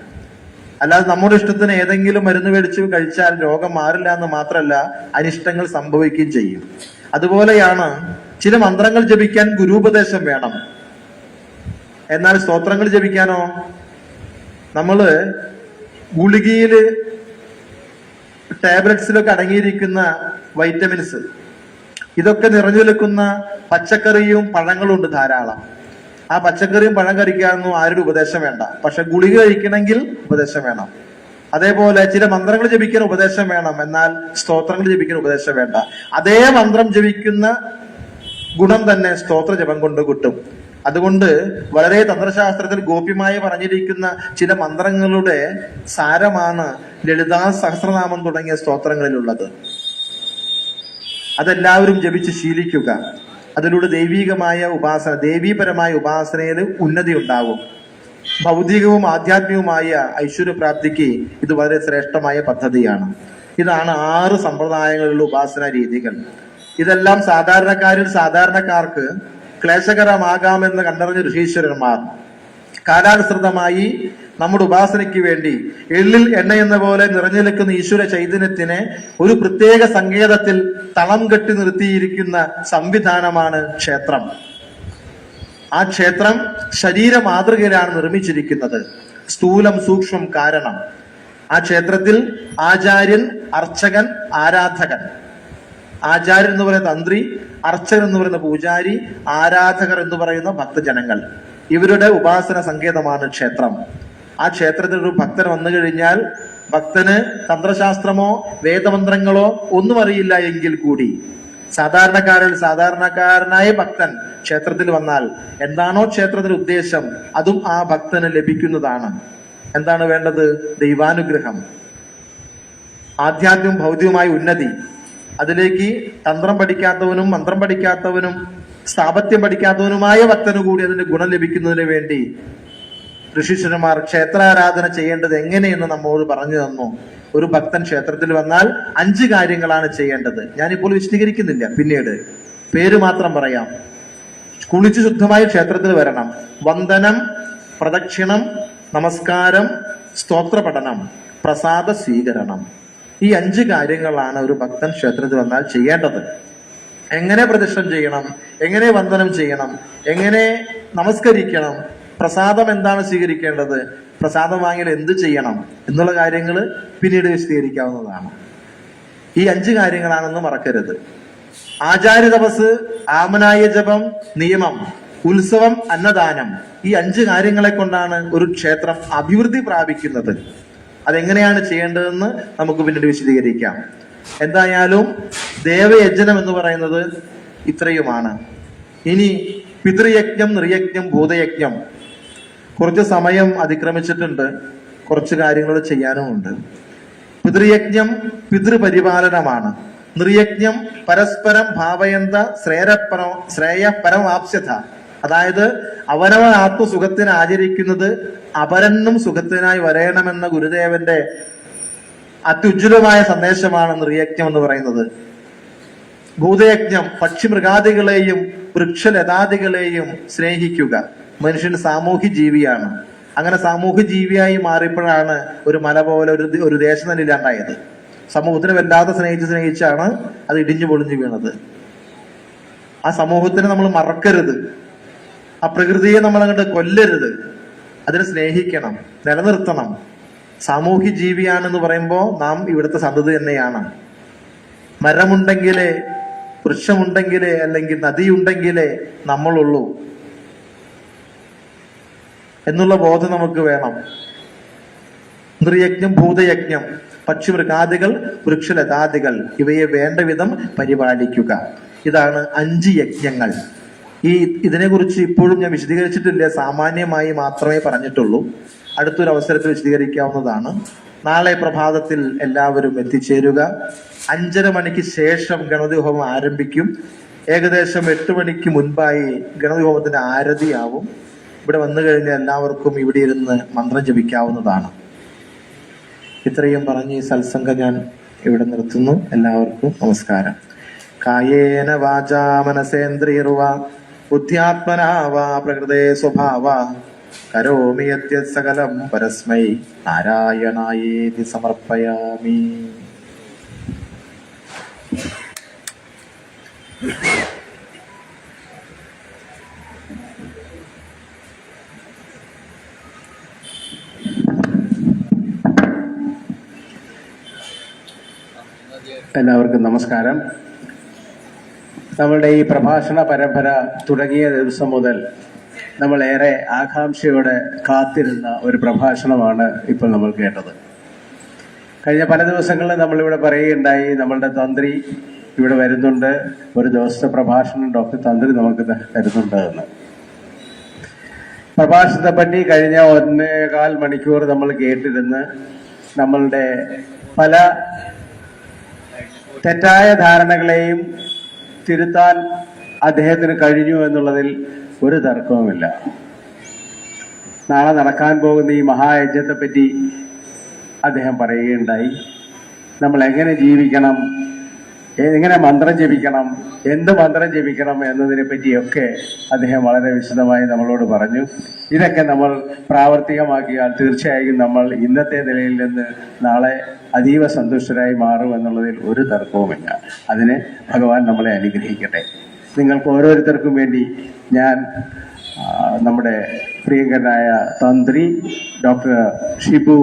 അല്ലാതെ നമ്മുടെ ഇഷ്ടത്തിന് ഏതെങ്കിലും മരുന്ന് മേടിച്ച് കഴിച്ചാൽ രോഗം മാറില്ല എന്ന് മാത്രമല്ല, അനിഷ്ടങ്ങൾ സംഭവിക്കുകയും ചെയ്യും. അതുപോലെയാണ് ചില മന്ത്രങ്ങൾ ജപിക്കാൻ ഗുരുപദേശം വേണം. എന്നാൽ സ്തോത്രങ്ങൾ ജപിക്കാനോ? നമ്മള് ഗുളികയില് ടാബ്ലറ്റ്സിലൊക്കെ അടങ്ങിയിരിക്കുന്ന വൈറ്റമിൻസ്, ഇതൊക്കെ നിറഞ്ഞു നിൽക്കുന്ന പച്ചക്കറിയും പഴങ്ങളും ഉണ്ട് ധാരാളം. ആ പച്ചക്കറിയും പഴം കഴിക്കാനൊന്നും ആരുടെ ഉപദേശം വേണ്ട. പക്ഷെ ഗുളിക കഴിക്കണമെങ്കിൽ ഉപദേശം വേണം. അതേപോലെ ചില മന്ത്രങ്ങൾ ജപിക്കാൻ ഉപദേശം വേണം, എന്നാൽ സ്തോത്രങ്ങൾ ജപിക്കാൻ ഉപദേശം വേണ്ട. അതേ മന്ത്രം ജപിക്കുന്ന ഗുണം തന്നെ സ്തോത്ര ജപം കൊണ്ട് കിട്ടും. അതുകൊണ്ട് വളരെ തന്ത്രശാസ്ത്രത്തിൽ ഗോപ്യമായി പറഞ്ഞിരിക്കുന്ന ചില മന്ത്രങ്ങളുടെ സാരമാണ് ലളിതാ സഹസ്രനാമം തുടങ്ങിയ സ്തോത്രങ്ങളിലുള്ളത്. അതെല്ലാവരും ജപിച്ച് ശീലിക്കുക. അതിലൂടെ ദൈവികമായ ഉപാസന, ദേവീപരമായ ഉപാസനയിൽ ഉന്നതി ഉണ്ടാകും. ഭൗതികവും ആധ്യാത്മികവുമായ ഐശ്വര്യപ്രാപ്തിക്ക് ഇത് വളരെ ശ്രേഷ്ഠമായ പദ്ധതിയാണ്. ഇതാണ് 6 സമ്പ്രദായങ്ങളിലുള്ള ഉപാസന രീതികൾ. ഇതെല്ലാം സാധാരണക്കാർക്ക് ക്ലേശകരമാകാമെന്ന് കണ്ടറിഞ്ഞ ഋഷീശ്വരന്മാർ കാലാനുസൃതമായി നമ്മുടെ ഉപാസനയ്ക്ക് വേണ്ടി എള്ളിൽ എണ്ണ എന്ന പോലെ നിറഞ്ഞു നിൽക്കുന്ന ഈശ്വര ചൈതന്യത്തിനെ ഒരു പ്രത്യേക സങ്കേതത്തിൽ തളം കെട്ടി നിർത്തിയിരിക്കുന്ന സംവിധാനമാണ് ക്ഷേത്രം. ആ ക്ഷേത്രം ശരീര മാതൃകയിലാണ് നിർമ്മിച്ചിരിക്കുന്നത്. സ്ഥൂലം സൂക്ഷ്മം കാരണം. ആ ക്ഷേത്രത്തിൽ ആചാര്യൻ, അർച്ചകൻ, ആരാധകൻ. ആചാര്യൻ എന്ന് പറയുന്ന തന്ത്രി, അർച്ചകൻ എന്ന് പറയുന്ന പൂജാരി, ആരാധകർ എന്ന് പറയുന്ന ഭക്തജനങ്ങൾ. ഇവരുടെ ഉപാസന സങ്കേതമാണ് ക്ഷേത്രം. ആ ക്ഷേത്രത്തിൽ ഒരു ഭക്തൻ വന്നു കഴിഞ്ഞാൽ ഭക്തന് തന്ത്രശാസ്ത്രമോ വേദമന്ത്രങ്ങളോ ഒന്നും അറിയില്ല എങ്കിൽ കൂടി സാധാരണക്കാരനായ ഭക്തൻ ക്ഷേത്രത്തിൽ വന്നാൽ എന്താണോ ക്ഷേത്രത്തിന്റെ ഉദ്ദേശം അതും ആ ഭക്തന് ലഭിക്കുന്നതാണ്. എന്താണ് വേണ്ടത്? ദൈവാനുഗ്രഹം, ആധ്യാത്മികം ഭൗതികമായ ഉന്നതി. അതിലേക്ക് തന്ത്രം പഠിക്കാത്തവനും മന്ത്രം പഠിക്കാത്തവനും സ്ഥാപത്യം പഠിക്കാത്തവനുമായ ഭക്തനു കൂടി അതിന്റെ ഗുണം ലഭിക്കുന്നതിന് വേണ്ടി ഋഷീശ്വരന്മാർ ക്ഷേത്രാരാധന ചെയ്യേണ്ടത് എങ്ങനെയെന്ന് നമ്മോട് പറഞ്ഞു തന്നു. ഒരു ഭക്തൻ ക്ഷേത്രത്തിൽ വന്നാൽ 5 കാര്യങ്ങളാണ് ചെയ്യേണ്ടത്. ഞാനിപ്പോൾ വിശദീകരിക്കുന്നില്ല, പിന്നീട് പേര് മാത്രം പറയാം. കുളിച്ച് ശുദ്ധമായി ക്ഷേത്രത്തിൽ വരണം. വന്ദനം, പ്രദക്ഷിണം, നമസ്കാരം, സ്തോത്ര പഠനം, പ്രസാദ സ്വീകരണം. ഈ 5 കാര്യങ്ങളാണ് ഒരു ഭക്തൻ ക്ഷേത്രത്തിൽ വന്നാൽ ചെയ്യേണ്ടത്. എങ്ങനെ പ്രദക്ഷിണം ചെയ്യണം, എങ്ങനെ വന്ദനം ചെയ്യണം, എങ്ങനെ നമസ്കരിക്കണം, പ്രസാദം എന്താണ് സ്വീകരിക്കേണ്ടത്, പ്രസാദം വാങ്ങിയാൽ എന്ത് ചെയ്യണം എന്നുള്ള കാര്യങ്ങൾ പിന്നീട് വിശദീകരിക്കാവുന്നതാണ്. ഈ 5 കാര്യങ്ങളാണെന്ന് മറക്കരുത്. ആചാര്യ തപസ്, ആമനായ ജപം, നിയമം, ഉത്സവം, അന്നദാനം. ഈ 5 കാര്യങ്ങളെ കൊണ്ടാണ് ഒരു ക്ഷേത്രം അഭിവൃദ്ധി പ്രാപിക്കുന്നത്. അതെങ്ങനെയാണ് ചെയ്യേണ്ടതെന്ന് നമുക്ക് പിന്നീട് വിശദീകരിക്കാം. എന്തായാലും ദേവയജ്ഞനം എന്ന് പറയുന്നത് ഇത്രയുമാണ്. ഇനി പിതൃയജ്ഞം, നൃയജ്ഞം, ഭൂതയജ്ഞം. കുറച്ച് സമയം അതിക്രമിച്ചിട്ടുണ്ട്, കുറച്ച് കാര്യങ്ങൾ ചെയ്യാനുമുണ്ട്. പിതൃയജ്ഞം പിതൃപരിപാലനമാണ്. നൃയജ്ഞം പരസ്പരം ഭാവയന്ത ശ്രേയപരമാപ്സ്യത. അതായത് അവനവൻ ആത്മസുഖത്തിന് ആചരിക്കുന്നത് അപരനും സുഖത്തിനായി വരയണമെന്ന ഗുരുദേവന്റെ അത്യുജ്വലമായ സന്ദേശമാണ് നൃയജ്ഞം എന്ന് പറയുന്നത്. ഭൂതയജ്ഞം പക്ഷിമൃഗാദികളെയും വൃക്ഷലതാദികളെയും സ്നേഹിക്കുക. മനുഷ്യൻ സാമൂഹ്യ ജീവിയാണ്. അങ്ങനെ സാമൂഹ്യ ജീവിയായി മാറിയപ്പോഴാണ് ഒരു മല പോലെ ഒരു ദേശം തന്നെ ഇല്ലാണ്ടായത്. സമൂഹത്തിനെ വല്ലാതെ സ്നേഹിച്ചാണ് അത് ഇടിഞ്ഞു പൊളിഞ്ഞു വീണത്. ആ സമൂഹത്തിനെ നമ്മൾ മറക്കരുത്. ആ പ്രകൃതിയെ നമ്മൾ അങ്ങോട്ട് കൊല്ലരുത്. അതിനെ സ്നേഹിക്കണം, നിലനിർത്തണം. സാമൂഹ്യ ജീവിയാണെന്ന് പറയുമ്പോൾ നാം ഇവിടുത്തെ സന്തതി തന്നെയാണ്. മരമുണ്ടെങ്കിലേ, വൃക്ഷമുണ്ടെങ്കിലേ, അല്ലെങ്കിൽ നദിയുണ്ടെങ്കിലേ നമ്മളുള്ളൂ എന്നുള്ള ബോധം നമുക്ക് വേണം. നൃയജ്ഞം, ഭൂതയജ്ഞം, പക്ഷിമൃഗാദികൾ, വൃക്ഷലതാദികൾ ഇവയെ വേണ്ട വിധം പരിപാലിക്കുക. ഇതാണ് 5 യജ്ഞങ്ങൾ. ഇതിനെക്കുറിച്ച് ഇപ്പോഴും ഞാൻ വിശദീകരിച്ചിട്ടില്ല, സാമാന്യമായി മാത്രമേ പറഞ്ഞിട്ടുള്ളൂ. അടുത്തൊരു അവസരത്തിൽ വിശദീകരിക്കാവുന്നതാണ്. നാളെ പ്രഭാതത്തിൽ എല്ലാവരും എത്തിച്ചേരുക. 5:30 മണിക്ക് ശേഷം ഗണപതി ഹോമം ആരംഭിക്കും. ഏകദേശം 8 മണിക്ക് മുൻപായി ഗണപതി ഹോമത്തിന്റെ ആരതിയാവും. ഇവിടെ വന്നു കഴിഞ്ഞാൽ എല്ലാവർക്കും ഇവിടെ ഇരുന്ന് മന്ത്രം ജപിക്കാവുന്നതാണ്. ഇത്രയും പറഞ്ഞ് ഈ സത്സംഗം ഞാൻ ഇവിടെ നിർത്തുന്നു. എല്ലാവർക്കും നമസ്കാരം. കായേന വാചാ മനസേന്ദ്രിയർവ ബുദ്ധ്യാത്മനാ വാ പ്രകൃതേ സ്വഭാവ കരോമി യദ്യത് സകലം പരസ്മൈ നാരായണായേതി സമർപ്പയാമി.
എല്ലാവർക്കും നമസ്കാരം. നമ്മളുടെ ഈ പ്രഭാഷണ പരമ്പര തുടങ്ങിയ ദിവസം മുതൽ നമ്മളേറെ ആകാംക്ഷയോടെ കാത്തിരുന്ന ഒരു പ്രഭാഷണമാണ് ഇപ്പോൾ നമ്മൾ കേട്ടത്. കഴിഞ്ഞ പല ദിവസങ്ങളിൽ നമ്മളിവിടെ പറയുകയുണ്ടായി, നമ്മളുടെ തന്ത്രി ഇവിടെ വരുന്നുണ്ട്, ഒരു ദിവസത്തെ പ്രഭാഷണം ഡോക്ടർ തന്ത്രി നമുക്ക് തരുന്നുണ്ട് എന്ന്. പ്രഭാഷണത്തെ പറ്റി കഴിഞ്ഞ 1.25 മണിക്കൂർ നമ്മൾ കേട്ടിരുന്ന് നമ്മളുടെ പല തെറ്റായ ധാരണകളെയും തിരുത്താൻ അദ്ദേഹത്തിന് കഴിഞ്ഞു എന്നുള്ളതിൽ ഒരു തർക്കവുമില്ല. നാളെ നടക്കാൻ പോകുന്ന ഈ മഹായജ്ഞത്തെ പറ്റി അദ്ദേഹം പറയുകയുണ്ടായി. നമ്മൾ എങ്ങനെ ജീവിക്കണം, എങ്ങനെ മന്ത്രം ജപിക്കണം, എന്ത് മന്ത്രം ജപിക്കണം എന്നതിനെ പറ്റിയൊക്കെ അദ്ദേഹം വളരെ വിശദമായി നമ്മളോട് പറഞ്ഞു. ഇതൊക്കെ നമ്മൾ പ്രാവർത്തികമാക്കിയാൽ തീർച്ചയായും നമ്മൾ ഇന്നത്തെ നിലയിൽ നിന്ന് നാളെ അതീവ സന്തുഷ്ടരായി മാറും എന്നുള്ളതിൽ ഒരു തർക്കവുമില്ല. അതിന് ഭഗവാൻ നമ്മളെ അനുഗ്രഹിക്കട്ടെ. നിങ്ങൾക്ക് ഓരോരുത്തർക്കും വേണ്ടി ഞാൻ നമ്മുടെ പ്രിയങ്കരനായ തന്ത്രി ഡോക്ടർ ഷിബു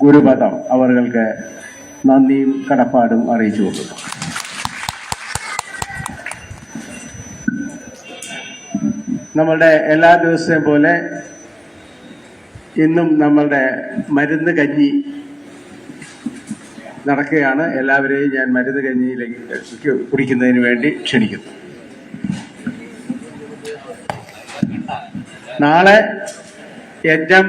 ഗുരുപദം അവർക്ക് നന്ദിയും കടപ്പാടും അറിയിച്ചു കൊടുക്കുന്നു. നമ്മളുടെ എല്ലാ ദിവസത്തെയും പോലെ ഇന്നും നമ്മളുടെ മരുന്ന് കഞ്ഞി നടക്കുകയാണ്. എല്ലാവരെയും ഞാൻ മരുന്ന് കഞ്ഞിയിലേക്ക് കുടിക്കുന്നതിന് വേണ്ടി ക്ഷണിക്കുന്നു. നാളെ യജ്ഞം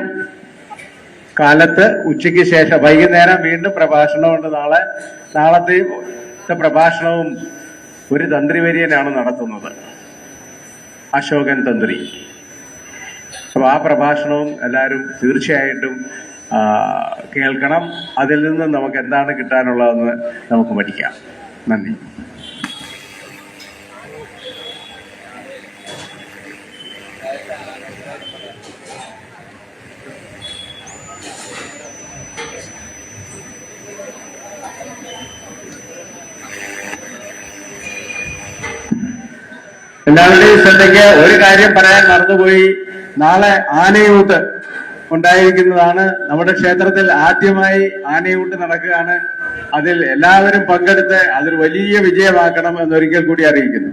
കാലത്ത് ഉച്ചയ്ക്ക് ശേഷം വൈകുന്നേരം വീണ്ടും പ്രഭാഷണമുണ്ട്. നാളത്തെ പ്രഭാഷണവും ഒരു തന്ത്രിവര്യനാണ് നടത്തുന്നത്, അശോകൻ തന്ത്രി. അപ്പോൾ ആ പ്രഭാഷണവും എല്ലാവരും തീർച്ചയായിട്ടും കേൾക്കണം. അതിൽ നിന്ന് നമുക്ക് എന്താണ് കിട്ടാനുള്ളതെന്ന് നമുക്ക് പഠിക്കാം. നന്ദി. എല്ലാവരുടെയും ശ്രദ്ധയ്ക്ക് ഒരു കാര്യം പറയാൻ മറന്നുപോയി. നാളെ ആനയൂട്ട് ഉണ്ടായിരിക്കുന്നതാണ്. നമ്മുടെ ക്ഷേത്രത്തിൽ ആദ്യമായി ആനയൂട്ട് നടക്കുകയാണ്. അതിൽ എല്ലാവരും പങ്കെടുത്ത് അതൊരു വലിയ വിജയമാക്കണം എന്നൊരിക്കൽ കൂടി അറിയിക്കുന്നു.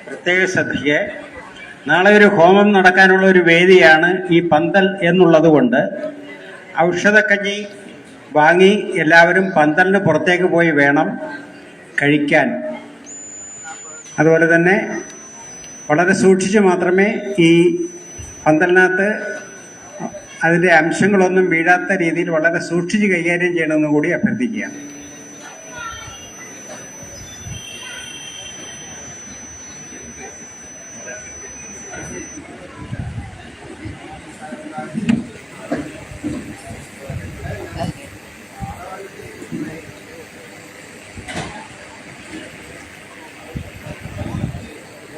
പ്രത്യേക ശ്രദ്ധയ്ക്ക് നാളെ ഒരു ഹോമം നടക്കാനുള്ള ഒരു വേദിയാണ് ഈ പന്തൽ എന്നുള്ളത് കൊണ്ട് ഔഷധക്കഞ്ഞി വാങ്ങി എല്ലാവരും പന്തലിന് പുറത്തേക്ക് പോയി വേണം കഴിക്കാൻ. അതുപോലെ തന്നെ വളരെ സൂക്ഷിച്ച് മാത്രമേ ഈ പന്തലിനകത്ത് അതിൻ്റെ അംശങ്ങളൊന്നും വീഴാത്ത രീതിയിൽ വളരെ സൂക്ഷിച്ച് കൈകാര്യം ചെയ്യണമെന്ന് കൂടി അഭ്യർത്ഥിക്കുകയാണ്.